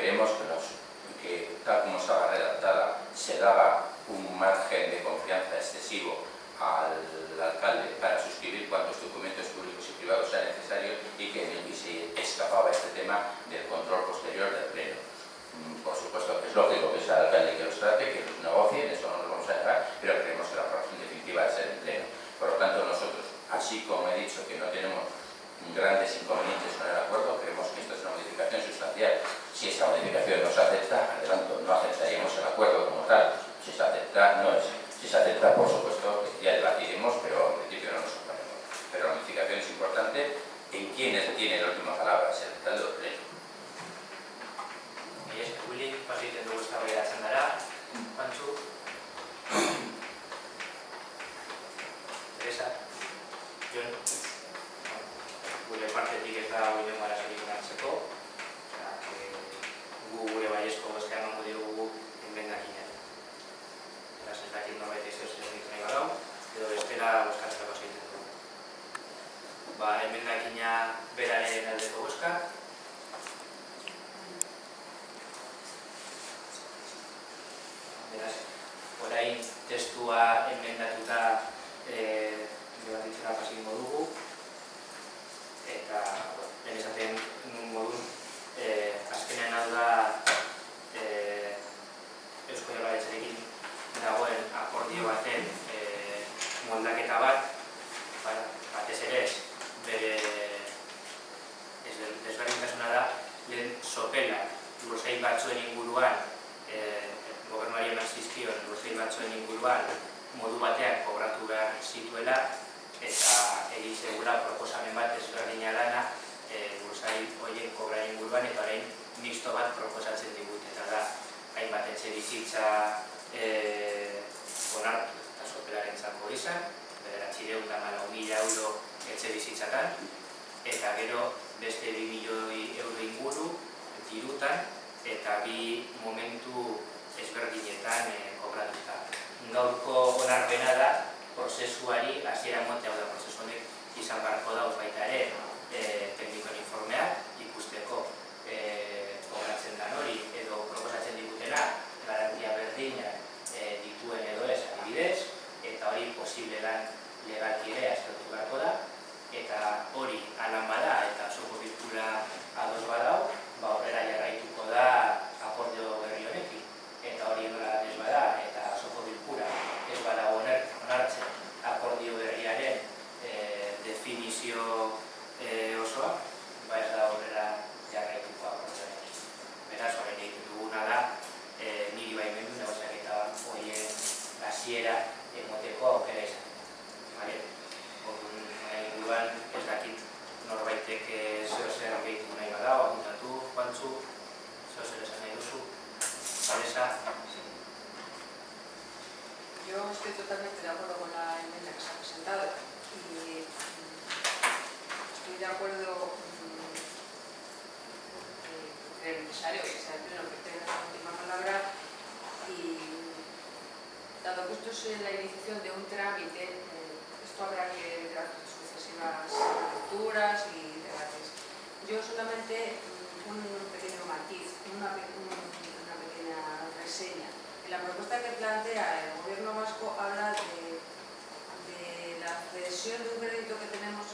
creemos que tal como estaba redactada, se daba un margen de confianza excesivo al alcalde para suscribir cuantos documentos públicos y privados sean necesarios y que se escapaba este tema del control posterior del Pleno. Por supuesto que es lógico que sea el alcalde que los trate, que los negocien, eso no nos vamos a negar, pero creemos que la aprobación definitiva debe ser en Pleno. Por lo tanto, nosotros, así como he dicho que no tenemos grandes inconvenientes con el acuerdo, creemos que esta es una modificación sustancial. Si esta modificación no se acepta, adelanto, no aceptaríamos el acuerdo como tal. Si se acepta, no es. Si se acepta, por supuesto, ya debatiremos, pero en principio no nos oponemos. Pero la modificación es importante en quién tiene la última palabra, es el alcalde del Pleno. Willy, pasiten dugu eztabaidatzen dara. Pantxu? Teresa? Jon? Gure partetik ez da William arazorik onartzeko. Gu gure baiezko bozka emango diogu enmendakinak. Beraz, ez dakit norbait ez ditu nahi badau, edo bestela bozkatzeko zeiten dugu. Emendakina beraren aldeko bozka. Beraz, orain testua enmendatuta debatitzera pasingo dugu. Eta, lehen esaten modun, azkenean hau da Eusko Jaurlaritzarekin dagoen akordio baten moldaketa bat, batez ere bere desberdintasuna da, lehen sopelak lursail batzuen inguruan, gobernuari eman zizkion lursail batzuen inguruan modu batean kobratu behar zituela, eta egin segura proposamen bat ezberdina dana lursail horien kobraren inguruan, eta orain mixto bat proposatzen digut, eta da hainbat etxebizitza onartu eta sopelaren txango izan, 914.000 euro etxebizitzatan, eta gero beste 2 milioi euro inguru dirutan, eta 2 momentu ezberdinetan kobratuta. Gaurko onarpena da, prozesuari hasiera emotea da, prozesu honek izan beharko dauz baita ere teknikoen informeak ikusteko kobratzen dan hori edo proposatzen digutena garantia berdinak dituen edo ez adibidez, eta hori posible dan legalki ere aztertu beharko da, eta hori alan bada eta osoko bilkura ados badau, horrela jarraituko da akordio berri honekin, eta hori nola ez bada eta osoko bilkura ez bada onartzen akordio berriaren definizio osoa, ez da horrela jarraituko akordioarekin. Beraz, horrein egiten duguna da, niri baimendu negoziaketa horien hasiera emoteko aukera izan. Inguruan ez dakit norbaitek zer gehitu nahi bada, apuntatu, Juantzu, zer esan nahi duzu, Teresa. Yo estoy totalmente de acuerdo con la enmienda que se ha presentado y estoy de acuerdo que es necesario que sea el pleno que tenga la última palabra y dado que esto es la iniciación de un trámite, esto habrá que dar sucesivas lecturas y debates. Yo solamente un pequeño matiz, una pequeña reseña. En la propuesta que plantea el Gobierno vasco habla de la cesión de un crédito que tenemos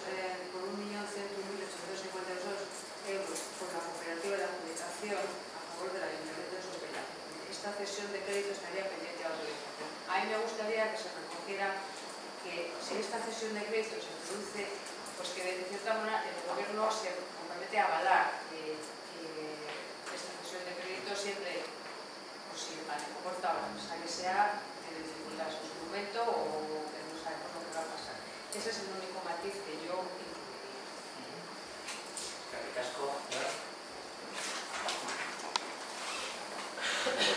por 1.101.852 euros por la cooperativa de adjudicación a favor del Ayuntamiento de Sopela. Esta cesión de crédito estaría pendiente de autorización. A mí me gustaría que se recogiera que si esta cesión de crédito se produce, pues que de cierta manera el Gobierno se compromete a avalar esta cesión de crédito siempre posible, vale, o corta, o sea, que sea tiene dificultades en su momento o que no sabemos lo que va a pasar. Ese es el único matiz que yo incluiría.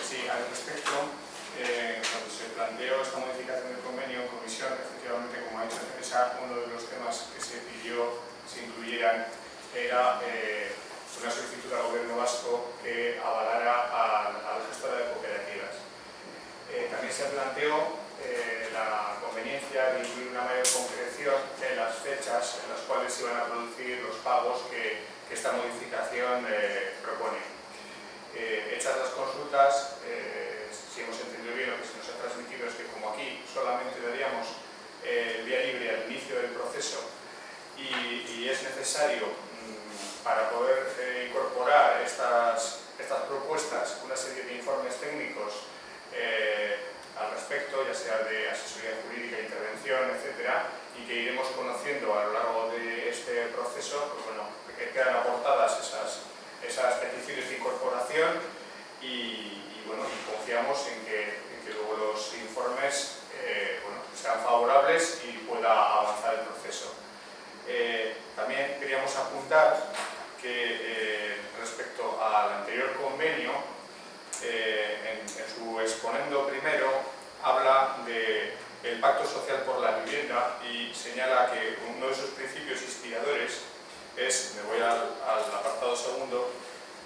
Sí, al respecto, cuando se planteó esta modificación del convenio en comisión, efectivamente, como ha dicho Teresa, uno de los temas que se pidió se incluyeran era una solicitud al Gobierno vasco que avalara a la gestora de cooperativas. También se planteó la conveniencia de incluir una mayor concreción en las fechas en las cuales se iban a producir los pagos que esta modificación propone. hechas las consultas, si hemos entendido bien lo que se nos ha transmitido es que como aquí solamente daríamos vía libre al inicio del proceso y es necesario para poder incorporar estas propuestas una serie de informes técnicos al respecto, ya sea de asesoría jurídica, intervención, etcétera, y que iremos conociendo a lo largo de este proceso, pues bueno, que quedan aportadas esas peticiones de incorporación y bueno, y confiamos en que luego los informes bueno, sean favorables y pueda avanzar el proceso. También queríamos apuntar que respecto al anterior convenio, en su exponendo primero habla del Pacto Social por la Vivienda y señala que uno de sus principios inspiradores es, me voy al apartado segundo,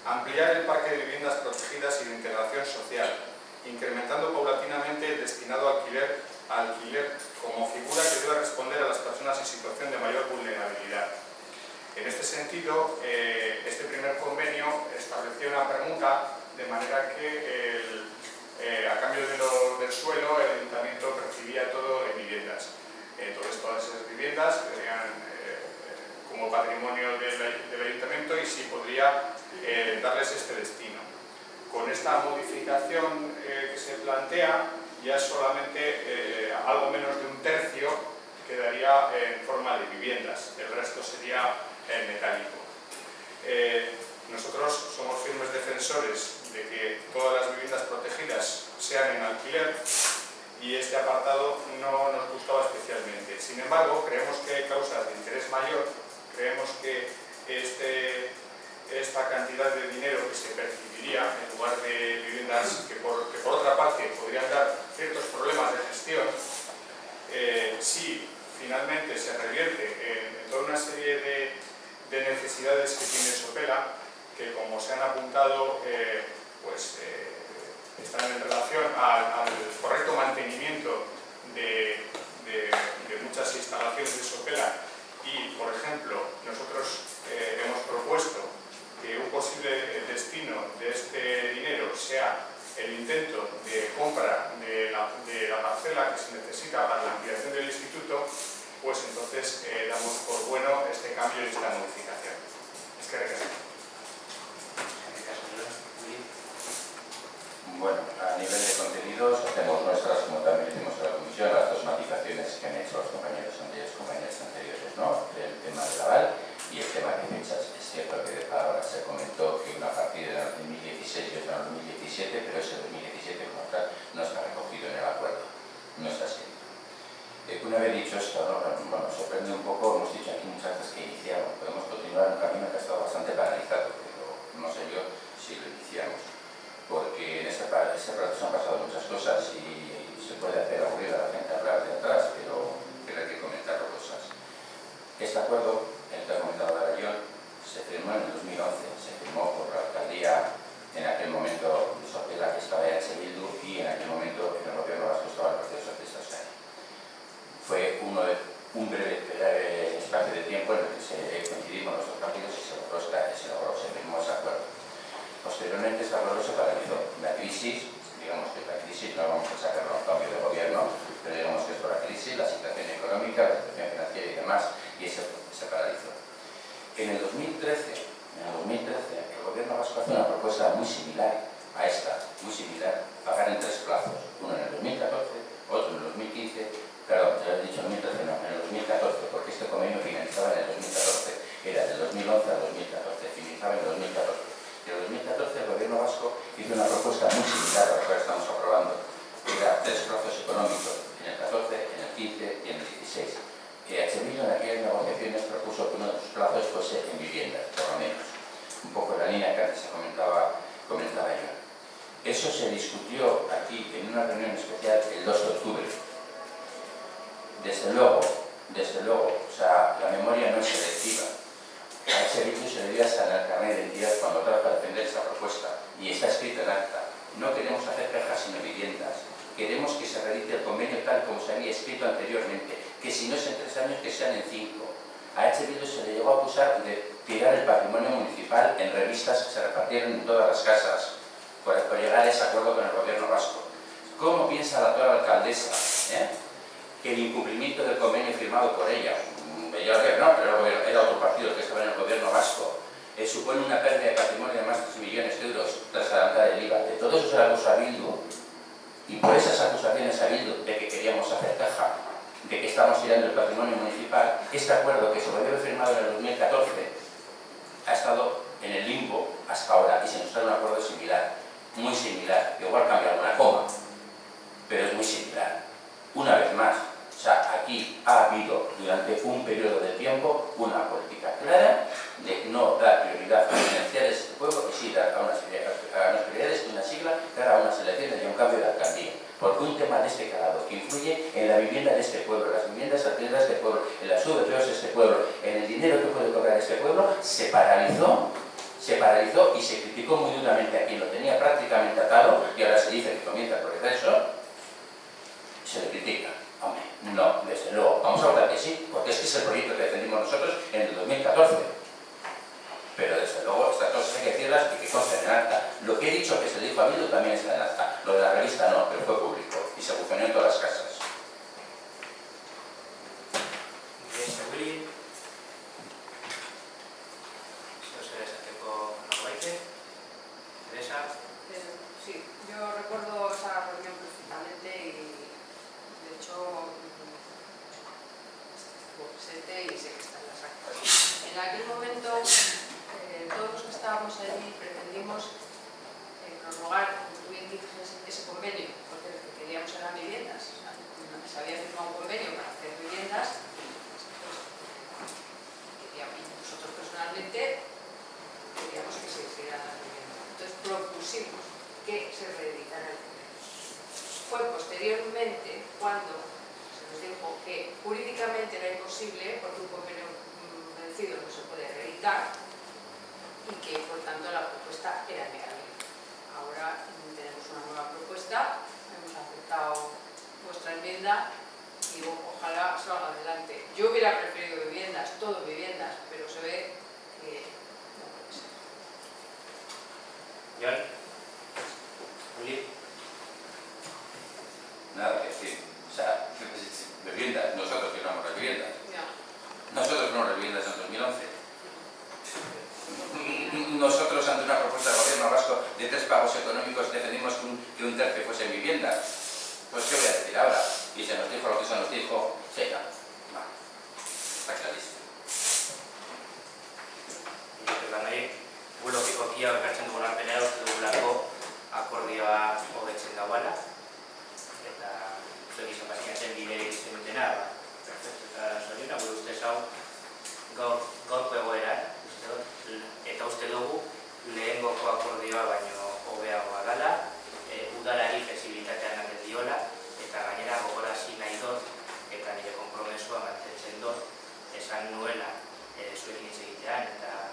ampliar el parque de viviendas protegidas y de integración social, incrementando paulatinamente el destinado a alquiler como figura que debe responder a las personas en situación de mayor vulnerabilidad. En este sentido, este primer convenio estableció una permuta de manera que a cambio del suelo el ayuntamiento percibía todo en viviendas. Entonces todas esas viviendas serían como patrimonio del ayuntamiento y sí podría darles este destino. Con esta modificación que se plantea, ya solamente algo menos de un tercio quedaría en forma de viviendas, el resto sería metálico. Nosotros somos firmes defensores de que todas las viviendas protegidas sean en alquiler y este apartado no nos gustaba especialmente. Sin embargo, creemos que hay causas de interés mayor, creemos que esta cantidad de dinero que se percibiría en lugar de viviendas que por otra parte podrían dar ciertos problemas de gestión, si finalmente se revierte en toda una serie de necesidades que tiene Sopela, que como se han apuntado están en relación al correcto mantenimiento de muchas instalaciones de Sopela y, por ejemplo, nosotros hemos propuesto que un posible destino de este dinero sea el intento de compra de la parcela que se necesita para la ampliación del instituto, pues entonces damos por bueno este cambio y esta modificación. Es que regresa. Bueno, a nivel de contenidos hacemos nuestras, como también hicimos en la comisión, las dos matizaciones que han hecho los compañeros anteriores, ¿no? El tema del aval y el tema de fechas. Es cierto que ahora se comentó que una partida en el 2016 y otra en el 2017, pero ese 2017 como tal no está recogido en el acuerdo, no está escrito. Una vez dicho esto, ¿no? Bueno, sorprende un poco, hemos dicho aquí muchas veces que iniciamos, podemos continuar un camino que ha estado bastante paralizado, pero no sé yo si lo iniciamos, porque en este proceso han pasado muchas cosas y se puede hacer aburrir a la gente hablar de atrás, pero hay que comentar cosas. Este acuerdo, el que ha comentado Arayón, se firmó en el 2011, se firmó por la alcaldía en aquel momento de Sopela, que estaba EH Bildu, y en aquel momento en el gobierno vasco estaba el Partido Socialista Euskadi. Fue un breve espacio de tiempo en el que coincidimos los dos partidos y se firmó ese acuerdo. Posteriormente este acuerdo se paralizó. La crisis, digamos que la crisis, no vamos a sacarlo a un cambio de gobierno, pero digamos que es por la crisis, la situación económica, la situación financiera y demás, y se paralizó. En el 2013, el gobierno vasco hace una propuesta muy similar a esta, muy similar, pagar en 3 plazos, uno en el 2014, otro en el 2015, perdón, ya he dicho en el 2013, no, en el 2014, porque este convenio finalizaba en el 2014, era del 2011 al 2014, finalizaba en el 2014. En el 2014 el gobierno vasco hizo una propuesta muy similar a la que estamos aprobando, que era 3 plazos económicos, en el 14, en el 15 y en el 16. EH Bildu en aquellas negociaciones propuso que uno de los plazos fuese en viviendas, por lo menos. Un poco la línea que antes se comentaba yo. Eso se discutió aquí en una reunión especial el 2 de octubre. Desde luego, o sea, la memoria no es selectiva. A ese Bildu se le dio hasta en el carnet de identidad cuando trata de defender esta propuesta y está escrito en acta. No queremos hacer cajas sino viviendas. Queremos que se realice el convenio tal como se había escrito anteriormente, que si no es en 3 años, que sean en 5. A Bildu se le llegó a acusar de tirar el patrimonio municipal en revistas que se repartieron en todas las casas. por llegar a ese acuerdo con el gobierno vasco. ¿Cómo piensa la actual alcaldesa que el incumplimiento del convenio firmado por ella, pero era otro partido que estaba en el gobierno vasco, supone una pérdida de patrimonio de más de 3 millones de euros tras adelantar el IVA? De todo eso se le acusa a Bildu, y por esas acusaciones a Bildu de que queríamos hacer caja, de que estamos tirando el patrimonio municipal, este acuerdo que se volvió firmado en el 2014 ha estado en el limbo hasta ahora y se nos trae un acuerdo similar, muy similar, igual cambia alguna coma, pero es muy similar. Una vez más, o sea, aquí ha habido durante un periodo de tiempo una política clara de no dar prioridad a financiar este pueblo y sí dar a unas prioridades y una sigla cara a unas elecciones y a un cambio de alcaldía. Porque un tema de este calado que influye en la vivienda de este pueblo, las viviendas alquiladas de este pueblo, en las VPOs de este pueblo, en el dinero que puede cobrar este pueblo, se paralizó y se criticó muy duramente a quien lo tenía prácticamente atado y ahora se dice que comienza el proceso, se le critica. Hombre, no, desde luego, vamos a votar que sí, porque es que es el proyecto que defendimos nosotros en el 2014. Pero desde luego estas cosas hay que decirlas y que consten en acta. Lo que he dicho que se le dijo a Bildu también está en acta. Lo de la revista no, pero fue público y se funcionó en todas las casas. Sí, yo recuerdo esa reunión perfectamente y de hecho estuvo presente y sé que está en las actas. En aquel momento todos los que estábamos allí pretendimos prorrogar, como tú bien dices, ese convenio, porque lo que queríamos eran viviendas. O sea, se había firmado un convenio para hacer viviendas, y nosotros personalmente queríamos que se hicieran las viviendas. Entonces propusimos que se reeditara el convenio. Fue posteriormente cuando se nos dijo que jurídicamente era imposible porque un convenio vencido no se puede reeditar y que por tanto la propuesta era viable. Ahora tenemos una nueva propuesta, hemos aceptado vuestra enmienda y ojalá salga adelante. Yo hubiera preferido viviendas, todo viviendas, pero se ve que no puede ser. John. Juli. Nada que decir. O sea, viviendas, nosotros firmamos las viviendas. Ya. Nosotros firmamos las viviendas en 2011. Nosotros, ante una propuesta del gobierno vasco de 3 pagos económicos, defendimos que un tercio fuese en vivienda. Pues, ¿qué voy a decir ahora? Y se nos dijo lo que se nos dijo. Sí, no. Está clarísimo. Gulokikokia ekartzen dugun arpenean dugulako akordioa hobetzen dauala eta zuek izan bazinatzen bide egiten dutena, perfecto, eta zorina, gure ustez hau gaurko egoeran, eta uste dugu lehengoko akordioa baino hobeagoa dela, udalari flexibilitatea ematen diola, eta gainera gogorazi nahi dut, eta nire konpromesoa mantentzen dut, esan nuela zuekin hitz egitean, eta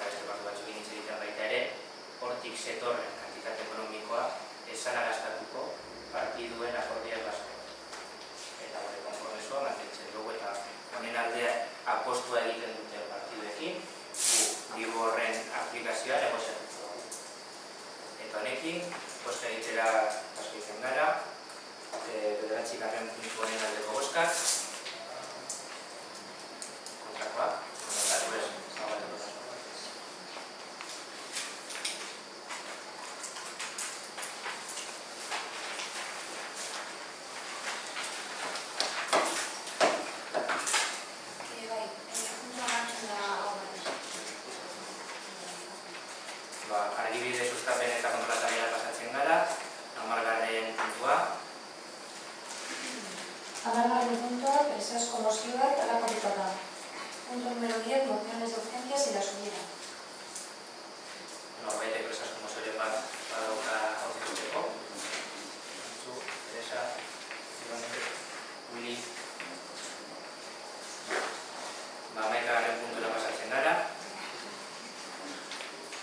beste partu batzukin hitz egitean baita ere, hortik zetorren kantitate ekonomikoa esana gastatuko partiduen akordioak basko. Eta gure konpromesoa mantentzen dugu eta honen aldea apostua egiten dute partiduekin, diru horren aplikazioa negoziatuko dugu. Eta honekin, boska egitera asko egiten gara, bederatzigarren puntu honen aldeko boskak, kontrakoak, kontratu ez, zabaleko da. Argibide sustapen eta kontratabiara pasatzen gara, 10. puntua. 10. puntua, presas como ciudad a la capital. Punto número 10, mociones de urgencias y la subida. Norbaitek presas como zure bat badauka aurkezteko. Zu, Teresa, Willy. 11. puntura pasatzen gara.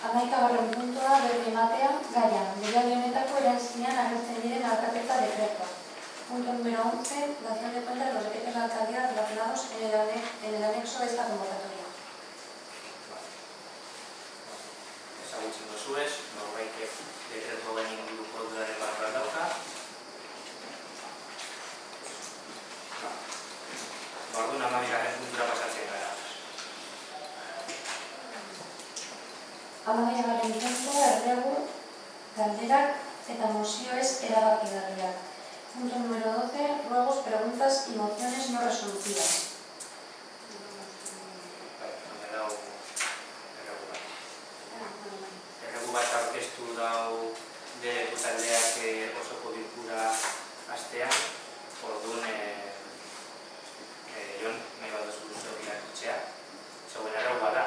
11. puntua, berri ematea, gaia, legealdi honetako erantzinean agertzen diren alkatetza dekretua. Punto número 11, dación de cuenta de los decretos de alcaldía relacionados en el anexo de esta convocatoria. Ezagutzen duzuez, norbaitek dekretu hamabigarren puntura pasatzen gara. Hamabigarren puntua erregu, galderak eta mozioez erabakigarriak. Punto número 12, ruegos, preguntas y mociones no resolutivas. Erregu bat aurkeztu dau deretu taldeak osoko bilkura astean, orduan Jon, nahi bat duzu zuk irakurtzea. Zegoen erregu bat da.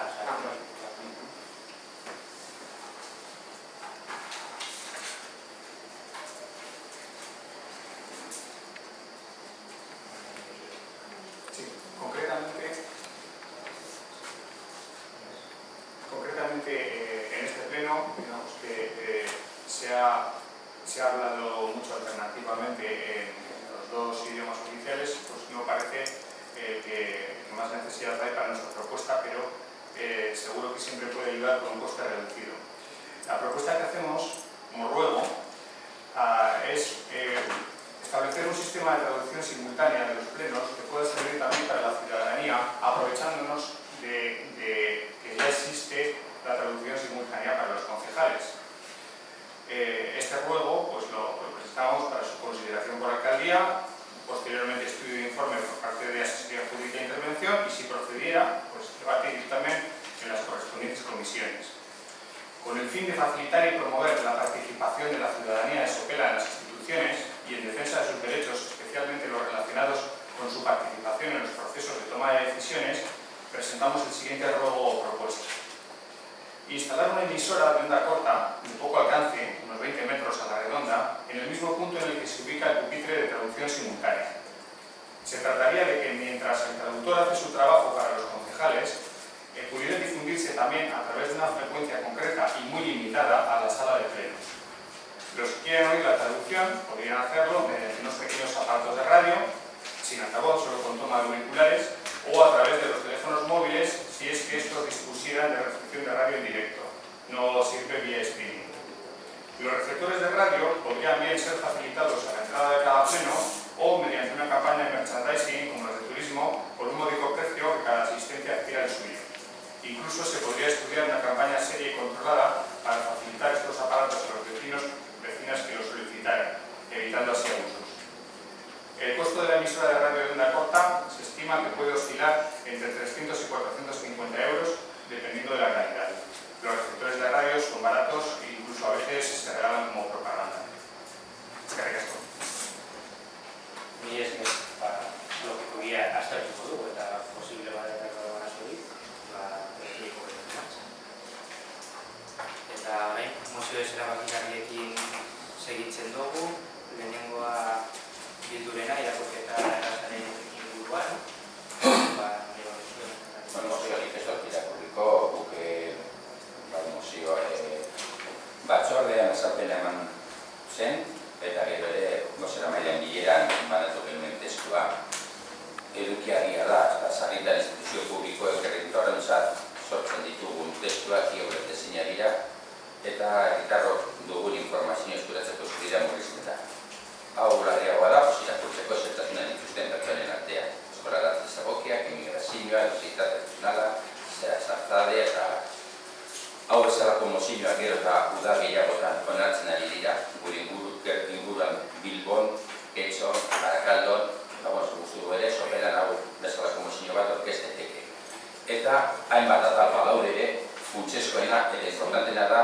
Sí, concretamente en este pleno, digamos que se ha hablado mucho alternativamente en los dos idiomas oficiales, pues no parece que más necesidad hay para nuestra propuesta, pero seguro que siempre puede ayudar con un coste reducido. La propuesta que hacemos, como ruego, es establecer un sistema de traducción simultánea de los plenos que pueda servir también para la ciudadanía, aprovechándonos de que ya existe la traducción simultánea para los concejales. Este ruego pues lo presentamos para su consideración por alcaldía, posteriormente estudio de informe por parte de Asesoría Jurídica e Intervención y, si procediera, pues debate y dictamen en las correspondientes comisiones. Con el fin de facilitar y promover la participación de la ciudadanía de Sopela en las instituciones y en defensa de sus derechos, especialmente los relacionados con su participación en los procesos de toma de decisiones, presentamos el siguiente ruego o propuesta. Instalar una emisora de onda corta, de poco alcance, unos 20 metros a la redonda, en el mismo punto en el que se ubica el pupitre de traducción simultánea. Se trataría de que, mientras el traductor hace su trabajo para los concejales, pudiera difundirse también a través de una frecuencia concreta y muy limitada a la sala de plenos. Los que quieran oír la traducción podrían hacerlo mediante unos pequeños aparatos de radio, sin altavoz, solo con toma de auriculares, o a través de los teléfonos móviles, si es que estos dispusieran de recepción de radio en directo, no sirve vía streaming. Los receptores de radio podrían bien ser facilitados a la entrada de cada pleno o mediante una campaña de merchandising como las de turismo por un módico precio que cada asistente adquiera el suyo. Incluso se podría estudiar una campaña seria y controlada para facilitar estos aparatos a los vecinas que los solicitaran, evitando así abusos. El costo de la emisora de radio de onda corta se estima que puede oscilar entre 300 y 450 euros, dependiendo de la calidad. Los receptores de radio son baratos e incluso a veces se regalan como propaganda. Eskerrik asko. Ni esker logikogia aztertuko dugu eta posible badetako arazorik, berriko betetzen martxan. Eta orain, mozioez erabakigarriekin segitzen dugu, lehenengoa bildurena irakurketa errazaren inguruan. Moziorik ez dut irakurriko, guk mozioa batzordean azalpena eman zen, eta gero ere bozeramailean bileran banatu genuen testua edukiagia da, eta sarritan instituzio publikoek herritarrentzat sortzen ditugun testuak iobretezina dira, eta herritarrok dugun informazio eskuratzeko eskubidea murrizten da. Hau larriagoa da, irakurtzeko zertasunan dituzten pertsonen artean. Eskolara desagokiak, emigrazioa, dositate funtzionala, zartzade eta hau bezalako mozioak gero eta udar gehiagotan onartzen ari dira, gure inguruan Bilbon, Getxon, Barakaldon, guztu ere, Sopelan hau bezalako mozio bat orkesten teke. Eta hainbat atal badaur ere, funtsezkoena eta importantena da,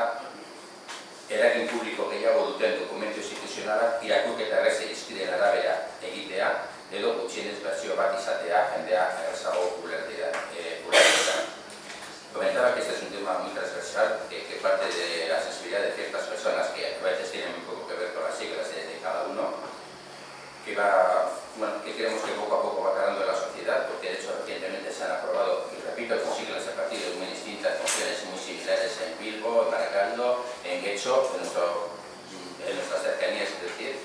eragin publiko gehiago duten dokumentu instituzionalak irakurketa errez irizpideen arabera egitea, edo gutxienez bertsio bat izatea jendea errezago ulertzea. Comentaba que este es un tema muy transversal, que parte de la sensibilidad de ciertas personas que a veces tienen muy poco que ver con las siglas de cada uno, que creemos que poco a poco va calando en la sociedad, porque de hecho recientemente se han aprobado, y repito, con siglas a partir de muy distintas funciones muy similares en Bilbo, en Baracaldo, en Getxo, en nuestras cercanías, es decir,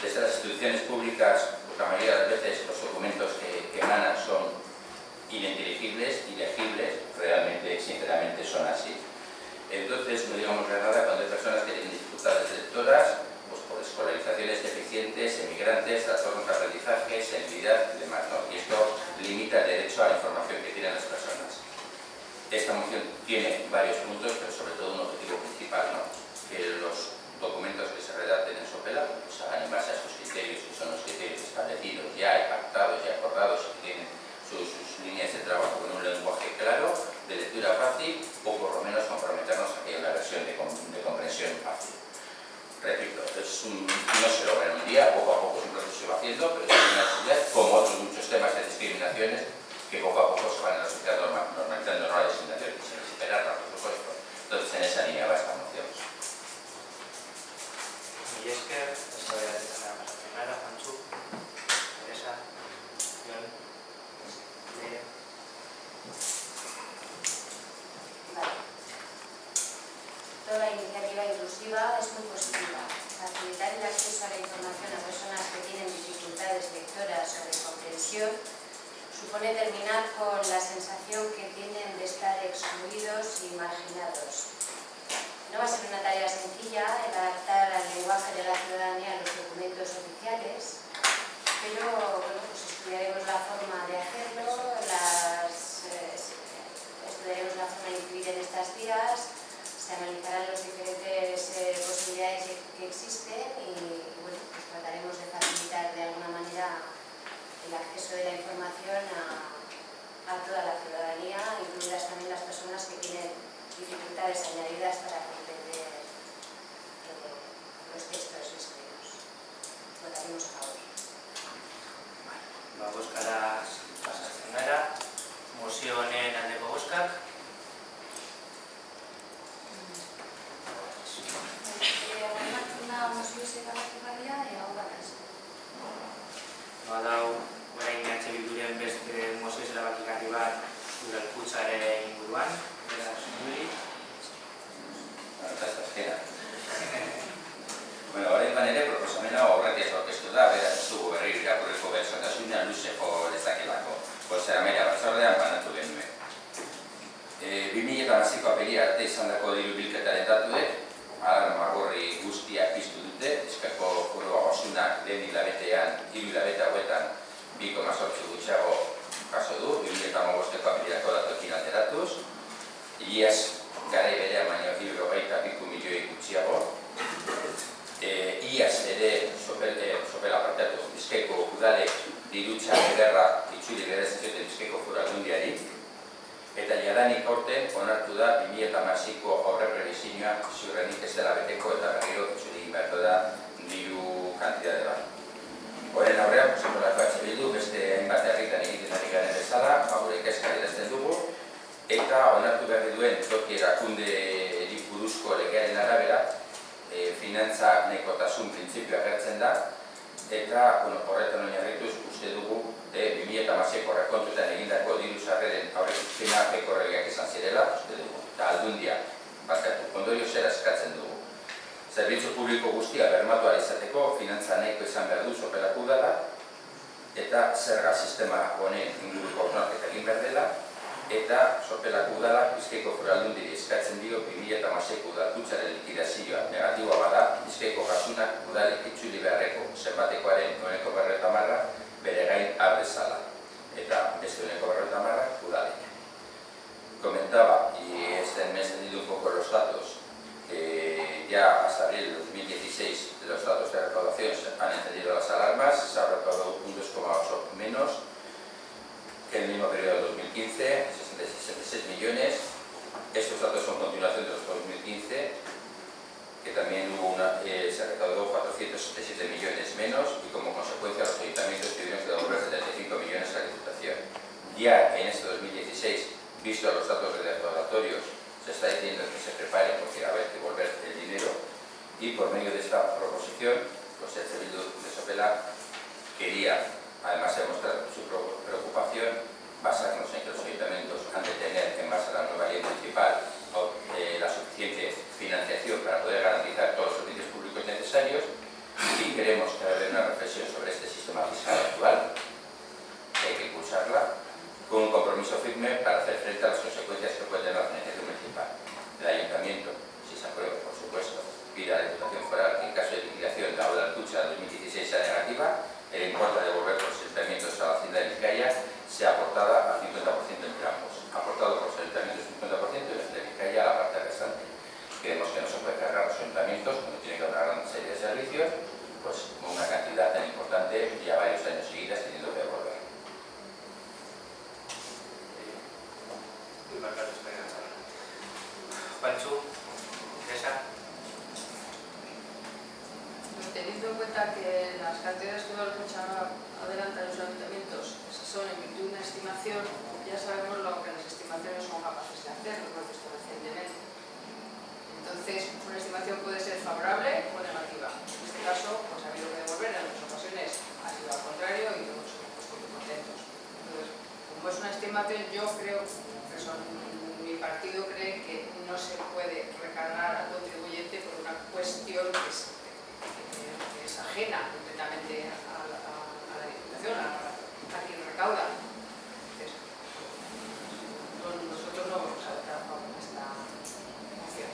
desde las instituciones públicas, pues la mayoría de las veces los documentos que emanan son ininteligibles, ilegibles, realmente, sinceramente son así. Entonces, no digamos nada cuando hay personas que tienen dificultades lectoras, pues por escolarizaciones deficientes, emigrantes, trastornos de aprendizaje, sensibilidad y demás, ¿no? Y esto limita derecho a la información que tienen las personas. Esta moción tiene varios puntos, pero sobre todo un objetivo principal, ¿no? Que los documentos que se redacten en Sopela pues hagan en base a sus criterios, que son los criterios establecidos ya, pactados y acordados, que tienen sus líneas de trabajo con un lenguaje claro, de lectura fácil, o por lo menos comprometernos a que haya una versión de comprensión fácil. Repito, no se logra en un día, poco a poco es un proceso que se va haciendo, pero es una necesidad, como otros muchos temas de discriminaciones, que poco a poco se van a la sociedad normalizando, no la discriminación, sin esperarla, por supuesto. Entonces, en esa línea va esta moción. Y es que, esto voy a decir nada más. Primera, Juanchu, Teresa, John, Leire. Vale. Toda iniciativa inclusiva es muy positiva. Facilitar el acceso a la información a personas que tienen dificultades lectoras o de comprensión supone terminar con la sensación que tienen de estar excluidos y marginados. No va a ser una tarea sencilla el adaptar al lenguaje de la ciudadanía los documentos oficiales, pero bueno, pues estudiaremos la forma de hacerlo, estudiaremos la forma de incluir en estas vías, se analizarán las diferentes posibilidades que existen y bueno, pues trataremos de facilitar de alguna manera el acceso de la información a toda la ciudadanía, incluidas también las personas que tienen dificultades añadidas para comprender los textos escritos. Votaremos a favor. Va a buscar a primera moción en aldeko bozkak. No ha dado orain Bilduren beste mozio erabakigarri bat udalkuntzaren inguruan, beraz, Juli. Bueno, orain ere proposamena aurretik aurkeztu da, beraz ez dugu berriro irakurriko berezotasunean luzeko dezakelako. Bozeramailean batzordean banatu genuen. 2008ko apirilera arte izandako diru bilketaren datuek alarma gorri guztia piztu dute, Bizkaiko Foru Ogasunak lehen hilabetean, hiru hilabete hauetan 2,8 gutxiago jaso du, 2015ko apirilako datuekin alderatuz. Iaz garai berean baino 72 milioi gutxiago. Iaz ere Sopela parteatu Bizkaiko udalek dirutza ederra itzuli berezioten Bizkaiko Foru Aldundiari. Eta jadanik aurten onartu da 2016ko aurreprebisioa ziurrenik ez dela beteko eta berriro itzuli beharko da diru kantitate bat. Horren aurrean, Sopelako Bildu beste hainbat herritan egiten ari garen bezala, gure kezka adierazten dugu, eta onartu behar duen toki erakunderi buruzko legearen arabera, finantza nahikotasun printzipioa agertzen da, eta horretan oinarrituz uste dugu 2016ko aurrekontuetan egindako diru sarreren aurreikuspena bekorregiak izan zirela, uste dugu, eta aldundia barkatu, ondorio zera eskatzen dugu. Zerbitzu publiko guztia bermatu ahal izateko finantza nahiko izan behar du Sopelako udala, eta zerga sistema honen inguruko hausnarketa egin behar dela, eta Sopelako udalak Bizkaiko Foru Aldundiri eskatzen dio 2016ko udalkuntzaren likidazioa negatiboa bada Bizkaiko Ogasunak udalek itzuli beharreko zenbatekoaren 9,50 bere gain har dezala, eta beste 9,50 udalek. Comentaba, y este mes he tenido un poco los datos, que ya hasta abril de 2016 los datos de recaudación han encendido las alarmas, se ha recaudado un 2,8 menos que en el mismo periodo de 2015, 66 millones. Estos datos son continuación de los 2015, que también se recaudó 467 millones menos y como consecuencia los ayuntamientos tuvieron que devolver 75 millones a la Diputación. Ya en este 2016, visto los datos recaudatorios, se está diciendo que se preparen porque va a haber que devolver el dinero y por medio de esta proposición, pues el Bildu de Sopela quería, además de mostrar su preocupación, basarnos en que los ayuntamientos han de tener, en base a la nueva ley municipal, la suficiente financiación para poder garantizar todos los servicios públicos necesarios y queremos que haya una reflexión sobre este sistema fiscal actual, que hay que impulsarla, con un compromiso firme para hacer frente a las consecuencias que puede tener la financiación municipal. El ayuntamiento, si se aprueba, por supuesto, pide a la Diputación Foral que en caso de liquidación de la obra del Cucha 2016 sea negativa, el importe a devolver por los ayuntamientos a la Hacienda de Vizcaya sea aportada a servicios, pues una cantidad tan importante ya varios años seguidas teniendo que devolver. Pancho, Teresa. Teniendo en cuenta que las cantidades que nos adelantan los ayuntamientos son en virtud de una estimación, ya sabemos lo que las estimaciones son capaces de hacer, lo hemos visto recientemente. Entonces, una estimación puede ser favorable o negativa. En este caso, pues ha habido que devolver, en otras ocasiones ha sido al contrario y todos hemos puesto muy contentos. Entonces, como es una estimación, yo creo que mi partido cree que no se puede recargar al contribuyente por una cuestión que es ajena completamente a la Diputación, a quien recauda. Entonces, nosotros no vamos a votar a favor de esta moción.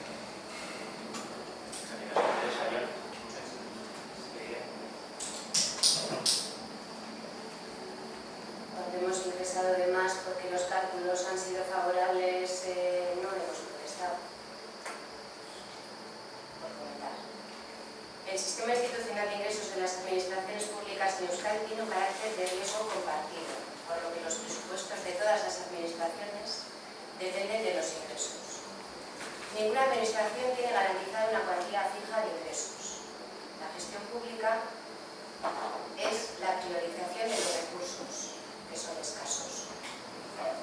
Cuando hemos ingresado de más porque los cálculos han sido favorables, no hemos protestado. Por comentar. El sistema institucional de ingresos de las administraciones públicas en Euskadi tiene un carácter de riesgo compartido, por lo que los presupuestos de todas las administraciones dependen de los ingresos. Ninguna administración tiene garantizada una cuantía fija de ingresos. La gestión pública es la priorización de los recursos, que son escasos.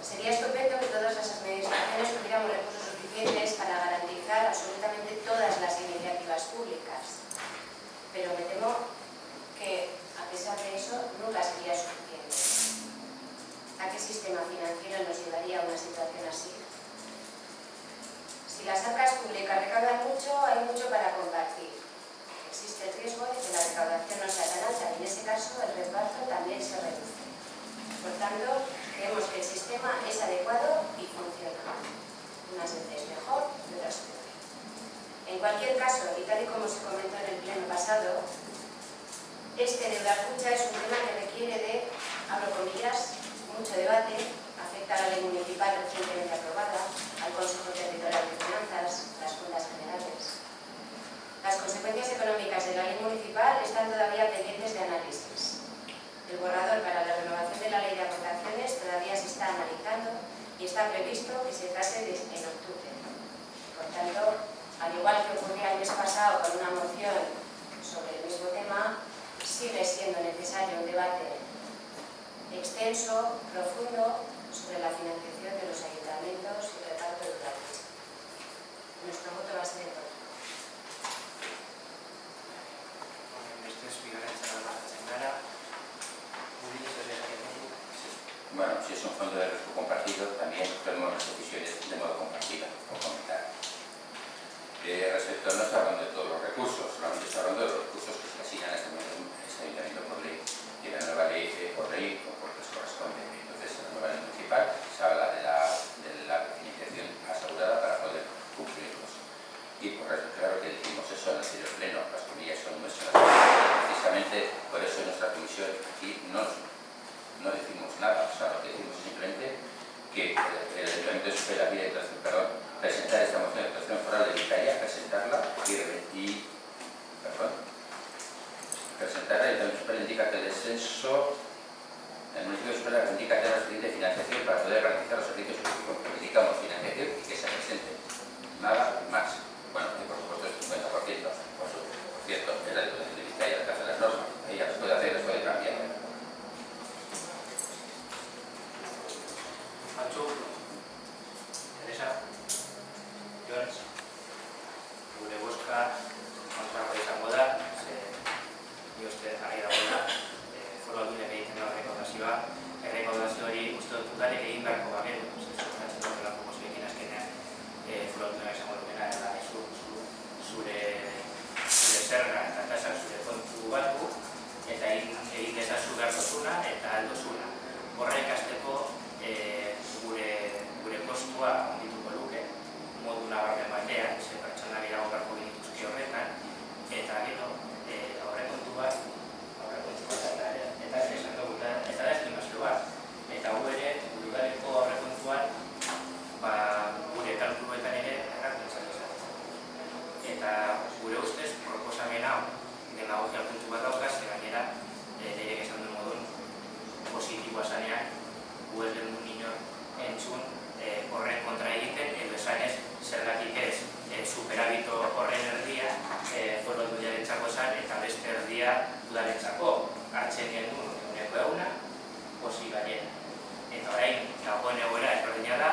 Sería estupendo que todas las administraciones tuviéramos recursos suficientes para garantizar absolutamente todas las iniciativas públicas, pero me temo que, a pesar de eso, nunca sería suficiente. ¿A qué sistema financiero nos llevaría a una situación así? Si las arcas públicas recaudan mucho, hay mucho para compartir. Existe el riesgo de que la recaudación no sea tan alta y en ese caso el reparto también se reduce. Por tanto, creemos que el sistema es adecuado y funciona. Unas veces mejor y otras peor. En cualquier caso, y tal y como se comentó en el pleno pasado, este deuda escucha es un tema que requiere de, abro comillas, mucho debate, afecta a la ley municipal recientemente aprobada, al Consejo Territorial de Finanzas, las Juntas Generales. Las consecuencias económicas de la ley municipal están todavía pendientes de análisis. El borrador para la renovación de la ley de aportaciones todavía se está analizando y está previsto que se trate en octubre. Por tanto, al igual que ocurría el mes pasado con una moción sobre el mismo tema, sigue siendo necesario un debate extenso, profundo, sobre la financiación de los ayuntamientos y el reparto de la lucha. Nuestro voto va a ser en contra. Bueno, si es un fondo de riesgo compartido, también tomamos las decisiones de modo compartido, por comentar. Respecto a no estar hablando de todos los recursos, solamente está hablando de los recursos que se asignan a este ayuntamiento por ley. Y la nueva ley por ley o por les corresponde. Entonces, en la nueva ley municipal se habla de la financiación asegurada para poder cumplirlos. Y por eso, claro que decimos eso en el anterior pleno, las comillas son nuestras. Precisamente por eso en nuestra comisión aquí no decimos nada, o sea, lo que decimos es simplemente que el ayuntamiento espera presentar esta moción de actuación foral de Vizcaya, presentarla y presentarla y también espera indica que el descenso, el municipio espera que indica tener la suficiente financiación para poder garantizar los servicios públicos. Indicamos financiación y que se presente, nada más. Bueno, y por supuesto es 50%, por cierto, es la Diputación de Vizcaya, la casa de las normas, ella las puede hacer, las puede cambiar. Pancho, Teresa, Jones, gure boska kontrako izango da, ni uste ari dagoela, foru aldunek egiten da errekaudazio hori uste dut udalek egin beharko bagenu, sustatzen dutela promozioekin azkenean foru aldunek izango dukena da zure zerga eta tasak zure kontu batu eta egin dezazu behar duzuna eta aldozuna. Horra ikasteko gure postua ondituko luke, modu nabarmen batean, ze pertsonak irago beharko genituzke horretan, eta gero, aurrekontu bat, eta esan dugu, eta da estimazio bat. Eta gu ere, gure udaleko aurrekontuan, gure kalkuluetan ere erratzen zaten. Eta gure ustez, proposamen hau, horiea udalentzako hartzen genuen uneko euna, posi gainera. Eta orain, dagoen egoera ezberdina da,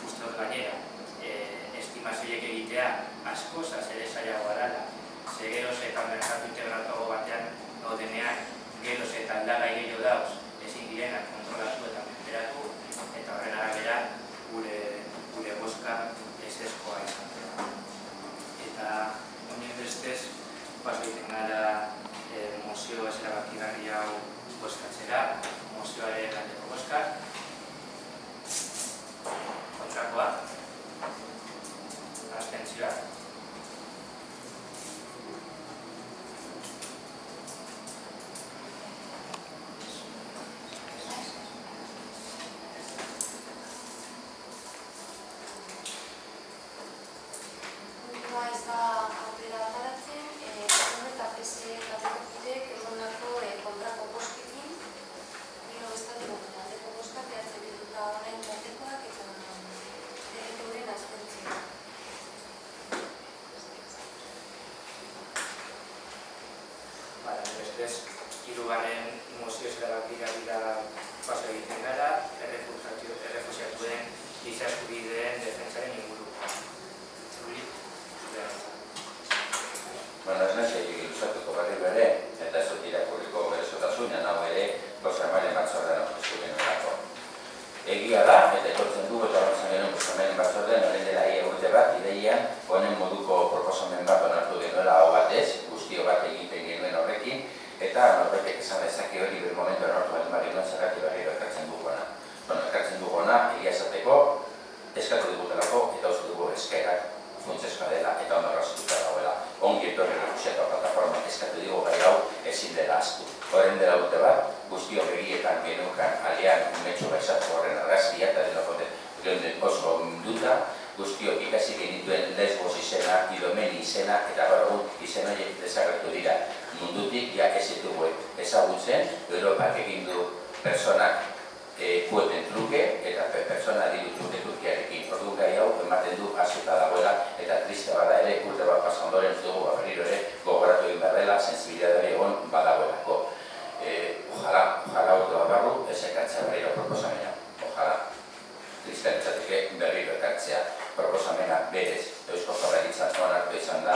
uste dut gainera, estimazioiek egitea askoz ere zailagoa dela. Ze geroz eta merkatu integratuago batean gaudenean, geroz eta aldagai gehiago dauz, ezin direnak kontrolatu eta menperatu, eta horren arabera gure bozka ezezkoa izan dela. Eta honik bestez, paso egiten gara mozio ez erabakigarri hau bozkatzera, mozioaren aldeko bozka. Kontrakoa, abstentzioa. Hirugarren mozio ez erabakigarrira paso egiten gara, errefuxiatuen giza eskubideen defentsaren inguruko. Bueno, ez nahi iluzatuko berriro ere, eta ez dut irakurriko berezotasunean, hau ere, Bosamaren batzordean aurkeztu genuelako. Egia da, eta etortzen du, eta horretzen genuen Bosamaren batzordean, horren dela urte bat, ideian, honen moduko proposamen bat onartu genuela hau batez, guztio bat egiten genuen horrekin, eta norbetek esan dezake hori bir momentu erortu bali marinoan zerrati berriro ekartzen duguna. Bueno, ekartzen duguna, egia esateko, eskatu dugutelako eta uste dugu eskaerak funtzeskoa dela eta ondo raztuta dagoela. Ongi etorri refuxiatu plataforma eskatu dugu gai hau ezin dela astu. Horren dela urte bat, guztio begietan genukan alean umetxo gaizatu horren argazkia eta denokon oso duta, guztio ikasi genituen Lesbos izena, Idomeni izena eta gaur egun izen horiek desagertu dira. Mundutik ja ez ditugu ezagutzen, Europak egin du personak kuoten truke eta persona diru truke Turkiarekin. Orduan gai hau ematen du azuta dagoela eta triste bada ere urte bat pasan ondoren dugu berriro ere gogoratu egin behar dela, sensibilidade egon badagoelako. Ojalá urte bat barru ez ekartzea berriro proposamena. Ojalá triste litzateke berriro ekartzea proposamena berez Eusko Jaurlaritzan onartu izan da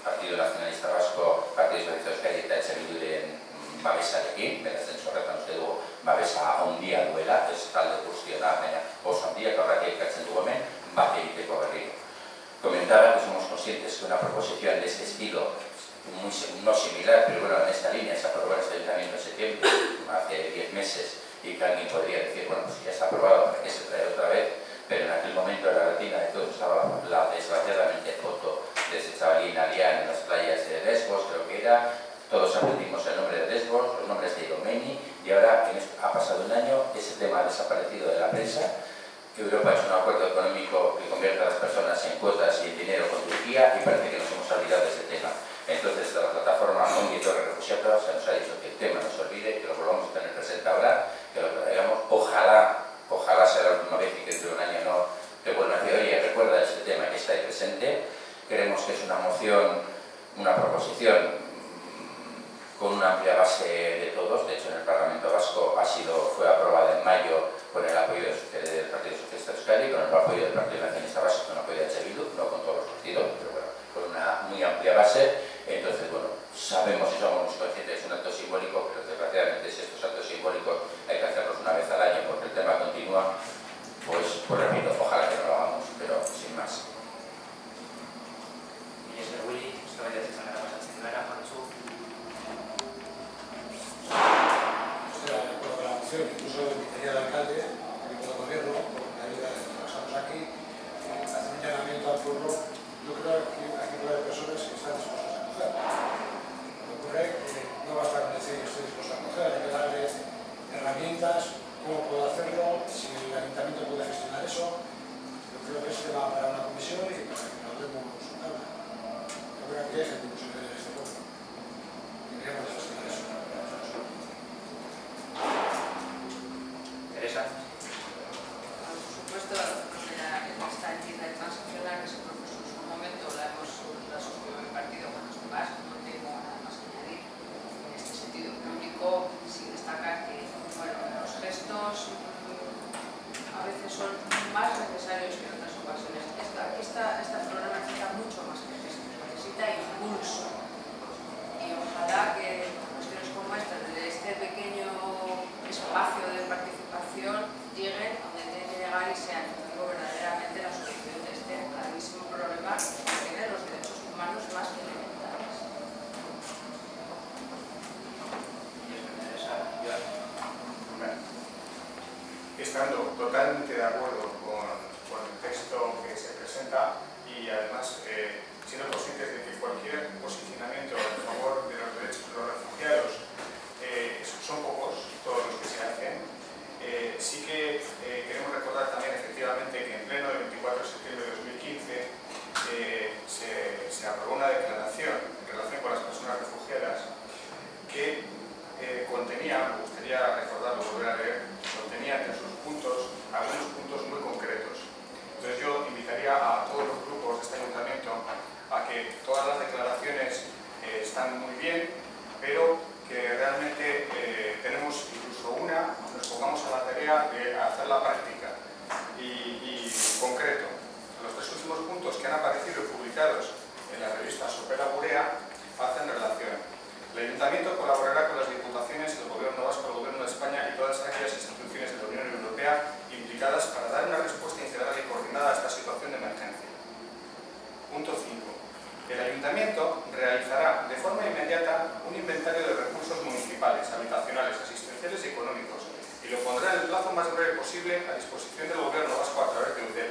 Partido Nacionalista Vasco, Partido Socialista Euskadi eta EH Bilduren babesarekin, beraz horretan uste dugu babesa handia duela, ez talde guztiona, baina oso handia, eta horretik ekartzen dugu hemen, bat egiteko berriro. Comentaba que somos conscientes que una proposición de este estilo, no similar, pero bueno, en esta línea se aprobó en este ayuntamiento en septiembre, hace 10 meses, y que alguien podría decir, bueno, pues ya está aprobado, ¿para qué se trae otra vez? Pero en aquel momento la retina de todos estaba la desgraciadamente foto de ese chavalín Alián en las playas de Lesbos, creo que era, todos aprendimos el nombre de Lesbos, los nombres de Idomeni, y ahora ha pasado un año, ese tema ha desaparecido de la prensa. Europa es un acuerdo económico que convierte a las personas en cuotas y en dinero con Turquía y parece que nos hemos olvidado de ese tema. Entonces la plataforma Ongi Etorri Refuxiatu se nos ha dicho que el tema no se olvide, que lo volvamos a tener presente ahora, que lo traigamos, ojalá sea la última vez y que dentro de un año no te vuelva a decir, oye, recuerda este tema que está ahí presente. Creemos que es una moción, una proposición con una amplia base de todos. De hecho, en el Parlamento Vasco fue aprobada en mayo con el apoyo del Partido Socialista de Euskadi, con el apoyo del Partido Nacionalista Vasco, con el apoyo de EH Bildu, no con todos los partidos, pero bueno, con una muy amplia base. Entonces, bueno, sabemos y somos conscientes que es un acto simbólico, pero desgraciadamente si estos actos simbólicos hay que hacerlos una vez al año porque el tema continúa, pues repito, ojalá que no lo hagamos, pero sin más. Willy, esto es de la pasación de la Manchu. Incluso invitaría al alcalde, al equipo de gobierno, por la ayuda de los que estamos aquí, hacer un llamamiento al pueblo. Yo creo que aquí puede haber personas que están dispuestas a acoger. Lo que ocurre es que no basta con decir que estoy dispuesto a acoger, hay que darles herramientas, cómo puedo hacerlo, si el ayuntamiento puede gestionar eso. Yo creo que es tema para una comisión y para que nos demos su tabla. Yo creo que aquí hay gente que de este pueblo. Deberíamos gestionar eso. Teresa. Por supuesto, esta enmienda transaccional que se propuso en su momento la hemos suscrito el partido con los demás. totalmente de acuerdo con el texto que se presenta y además siendo conscientes de que cualquier posicionamiento en favor de los derechos de los refugiados son pocos todos los que se hacen. Sí que queremos recordar también efectivamente que en pleno del 24 de septiembre de 2015 se aprobó una declaración en relación con las personas refugiadas que contenía, me gustaría recordarlo, volver a leer, contenía entre sus puntos algunos puntos muy concretos. Entonces yo invitaría a todos los grupos de este ayuntamiento a que todas las declaraciones están muy bien, pero que realmente tenemos incluso nos pongamos a la tarea de hacerla práctica y concreto. Los tres últimos puntos que han aparecido y publicados en la revista Sopela Gurea hacen relación. El Ayuntamiento colaborará con las diputaciones, el Gobierno vasco, el Gobierno de España y todas aquellas instituciones de la Unión Europea implicadas para dar una respuesta integral y coordinada a esta situación de emergencia. Punto 5. El Ayuntamiento realizará de forma inmediata un inventario de recursos municipales, habitacionales, asistenciales y económicos y lo pondrá en el plazo más breve posible a disposición del Gobierno vasco a través de UDEL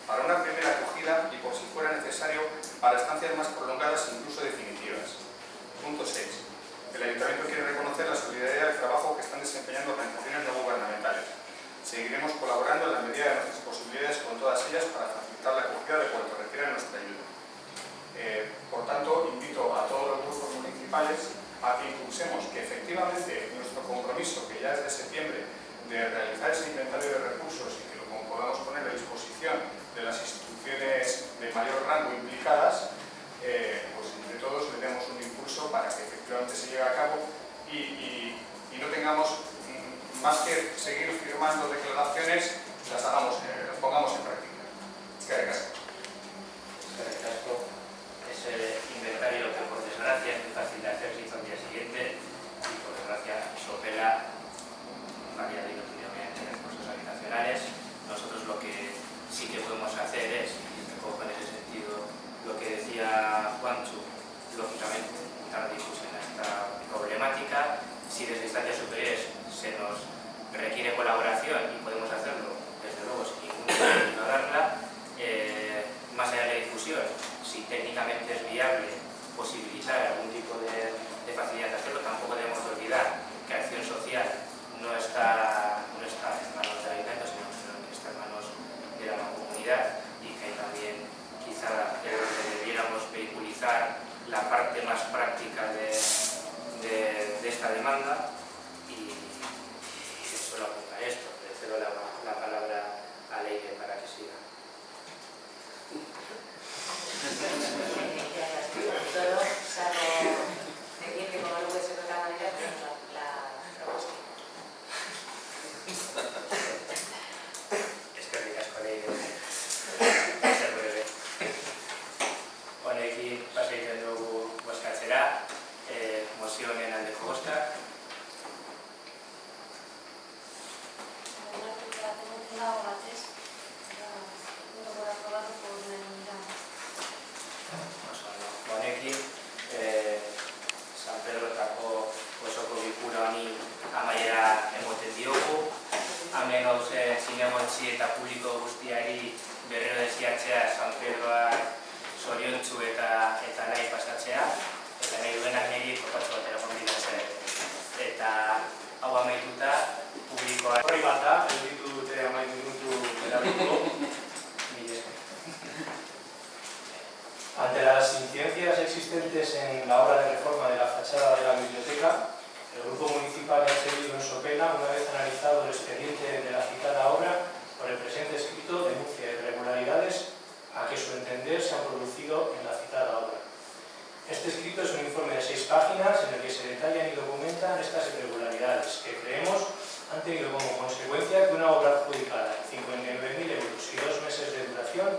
para una primera acogida y, por si fuera necesario, para estancias más prolongadas e incluso definitivas. Punto 6. El Ayuntamiento quiere reconocer la solidaridad y el trabajo que están desempeñando organizaciones no gubernamentales. Seguiremos colaborando en la medida de nuestras posibilidades con todas ellas para facilitar la acogida de cuanto requieran nuestra ayuda. Por tanto, invito a todos los grupos municipales a que impulsemos que efectivamente nuestro compromiso, que ya es de septiembre, de realizar ese inventario de recursos y que lo podamos poner a disposición de las instituciones de mayor rango implicadas, pues entre todos le demos un impulso para que efectivamente se lleve a cabo y no tengamos más que seguir firmando declaraciones, las pongamos en práctica. Ese inventario que por desgracia es muy fácil de hacer, se hizo al día siguiente y por desgracia Sopela había diluido mediante recursos habitacionales. Nosotros lo que sí que podemos hacer es, y recojo en ese sentido lo que decía Juancho, lógicamente dar difusión a esta problemática. Si desde instancias superiores se nos requiere colaboración y podemos hacerlo, desde luego sin ningún problema de ignorarla, más allá de la difusión, si técnicamente es viable posibilitar algún tipo de facilidad de hacerlo, tampoco debemos olvidar que acción social no está en manos del ayuntamiento, sino que está en manos de la mancomunidad y que también quizá debiéramos vehiculizar la parte más práctica de esta demanda y eso lo apunta a esto. Le cedo la palabra a Leire para que siga. Todo, salvo decir que como no puede ser de otra manera, tenemos la propuesta. Es que ricas con ello. Se breve. Honekin paseiten dugu bozkatzera, mozionen aldeko bozka. Honekin, San Pedrotako osoko bilkura honi amaiera emoten diogu. Hemen gauze zinemotzi eta publiko guztiari berriro desiatzea San Pedroa zoriontsu eta nahi pasatzea. Eta nahi duenak niri kopatzu batera konbidatzea. Eta hau amaituta publikoa. Horri bat da, ez ditu dute amain minutu erabiko. Ante las incidencias existentes en la obra de reforma de la fachada de la biblioteca, el Grupo Municipal de H. en Sopela, una vez analizado el expediente de la citada obra, por el presente escrito denuncia irregularidades a que su entender se han producido en la citada obra. Este escrito es un informe de 6 páginas en el que se detallan y documentan estas irregularidades que creemos han tenido como consecuencia que una obra adjudicada en 59.000 euros y 2 meses de duración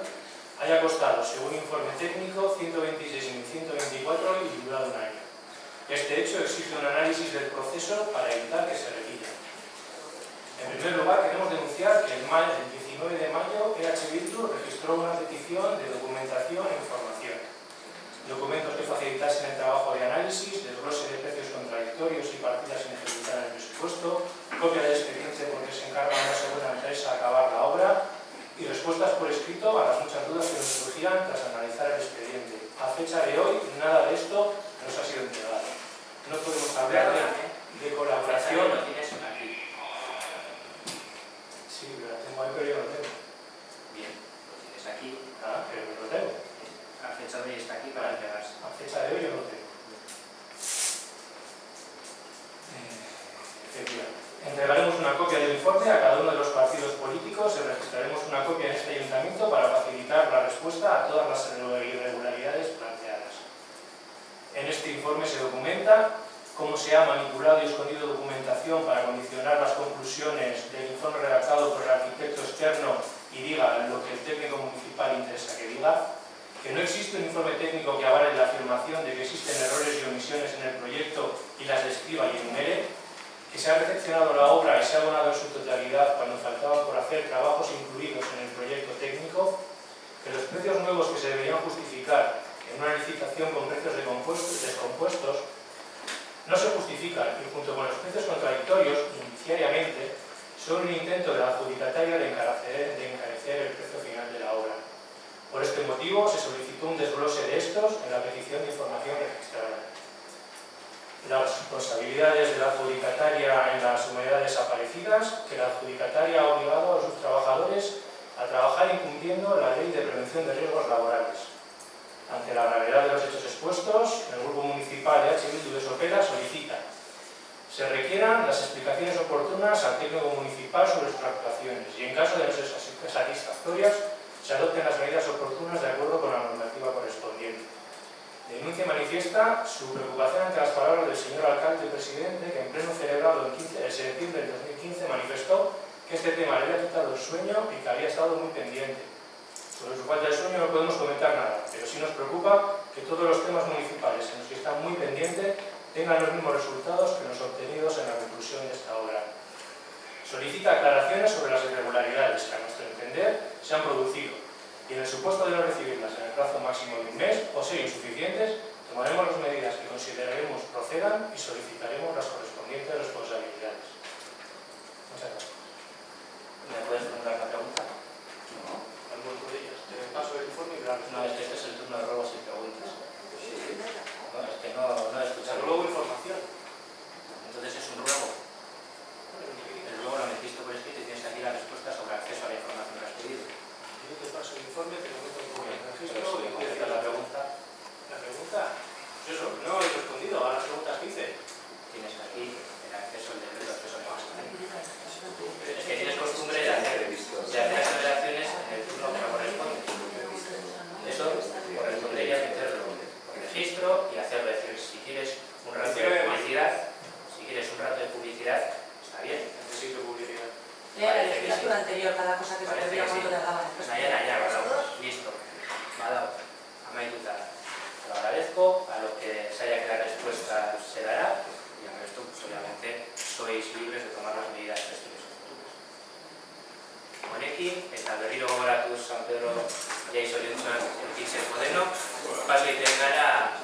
haya costado, según informe técnico, 126.124 y durado un año. Este hecho exige un análisis del proceso para evitar que se repita. En primer lugar, queremos denunciar que el 19 de mayo EH Bildu registró una petición de documentación e información. Documentos que facilitasen el trabajo de análisis, desglose de precios contradictorios y partidas sin ejecutar en el presupuesto, copia del expediente expediente porque se encarga una segunda empresa a acabar la obra, y respuestas por escrito a las muchas dudas que nos surgían tras analizar el expediente. A fecha de hoy, nada de esto nos ha sido entregado. No podemos hablar de colaboración. Lo tienes aquí. Sí, pero la tengo ahí, pero yo no lo tengo. Bien, lo tienes aquí. Ah, pero no lo tengo. A fecha de hoy está aquí para entregarse. A fecha de hoy yo no lo tengo. Efectivamente. Entregaremos una copia del informe a cada uno de los partidos políticos y registraremos una copia en este ayuntamiento para facilitar la respuesta a todas las irregularidades planteadas. En este informe se documenta cómo se ha manipulado y escondido documentación para condicionar las conclusiones del informe redactado por el arquitecto externo y diga lo que el técnico municipal interesa que diga, que no existe un informe técnico que avale la afirmación de que existen errores y omisiones en el proyecto y las describa y enumere, que se ha recepcionado la obra y se ha abonado en su totalidad cuando faltaban por hacer trabajos incluidos en el proyecto técnico, que los precios nuevos que se deberían justificar en una licitación con precios descompuestos no se justifican y junto con los precios contradictorios, indiciariamente, son un intento de la adjudicataria de encarecer el precio final de la obra. Por este motivo se solicitó un desglose de estos en la petición de información registrada. Las responsabilidades de la adjudicataria en las humanidades desaparecidas, que la adjudicataria ha obligado a sus trabajadores a trabajar incumpliendo la ley de prevención de riesgos laborales. Ante la gravedad de los hechos expuestos, el Grupo Municipal de H. Bildu de Sopela solicita se requieran las explicaciones oportunas al técnico municipal sobre sus actuaciones y en caso de no ser satisfactorias se adopten las medidas oportunas de acuerdo con la normativa correspondiente. Denuncia y manifiesta su preocupación ante las palabras del señor alcalde y presidente que en pleno celebrado el 15 de septiembre del 2015 manifestó que este tema le había quitado el sueño y que había estado muy pendiente. Sobre su falta de sueño no podemos comentar nada, pero sí nos preocupa que todos los temas municipales en los que está muy pendiente tengan los mismos resultados que los obtenidos en la conclusión de esta obra. Solicita aclaraciones sobre las irregularidades que a nuestro entender se han producido y en el supuesto de no recibirlas en el plazo máximo de un mes o ser insuficientes, tomaremos las medidas que consideraremos procedan y solicitaremos las correspondientes responsabilidades. Muchas gracias. ¿Me puedes preguntar la pregunta? No, alguno de ellas. Te paso el informe y No, es que este es el turno de robos y preguntas. No, es que no he escuchado. luego información. Entonces es un ruego. El ruego lo metiste por escrito y tienes aquí la respuesta sobre acceso a la información que has pedido. Yo te paso el informe, te lo meto en el registro Pero si y me decías la pregunta, la pregunta. Pues eso, no he respondido a las preguntas que hice. tienes aquí el acceso, el decreto de acceso a la información. Es que tienes costumbre de hacer aclaraciones en el turno que no corresponde. Eso correspondería a meterlo por registro y hacerlo. Es decir, si quieres un rato de publicidad, está bien. Necesito publicidad. Lea la legislatura anterior, cada cosa que se Parece pedía que sí. cuando le daba. Ya, listo. Me ha dado. Amaituta. Lo agradezco. A lo que se haya que dar respuesta se dará. Y al resto, pues, obviamente, sois libres de tomar las medidas posteriores o futuras. Honekin, eta berriro gogoratuz San Pedro Jaiz Orientzan elkitzen modeno, paso egiten gara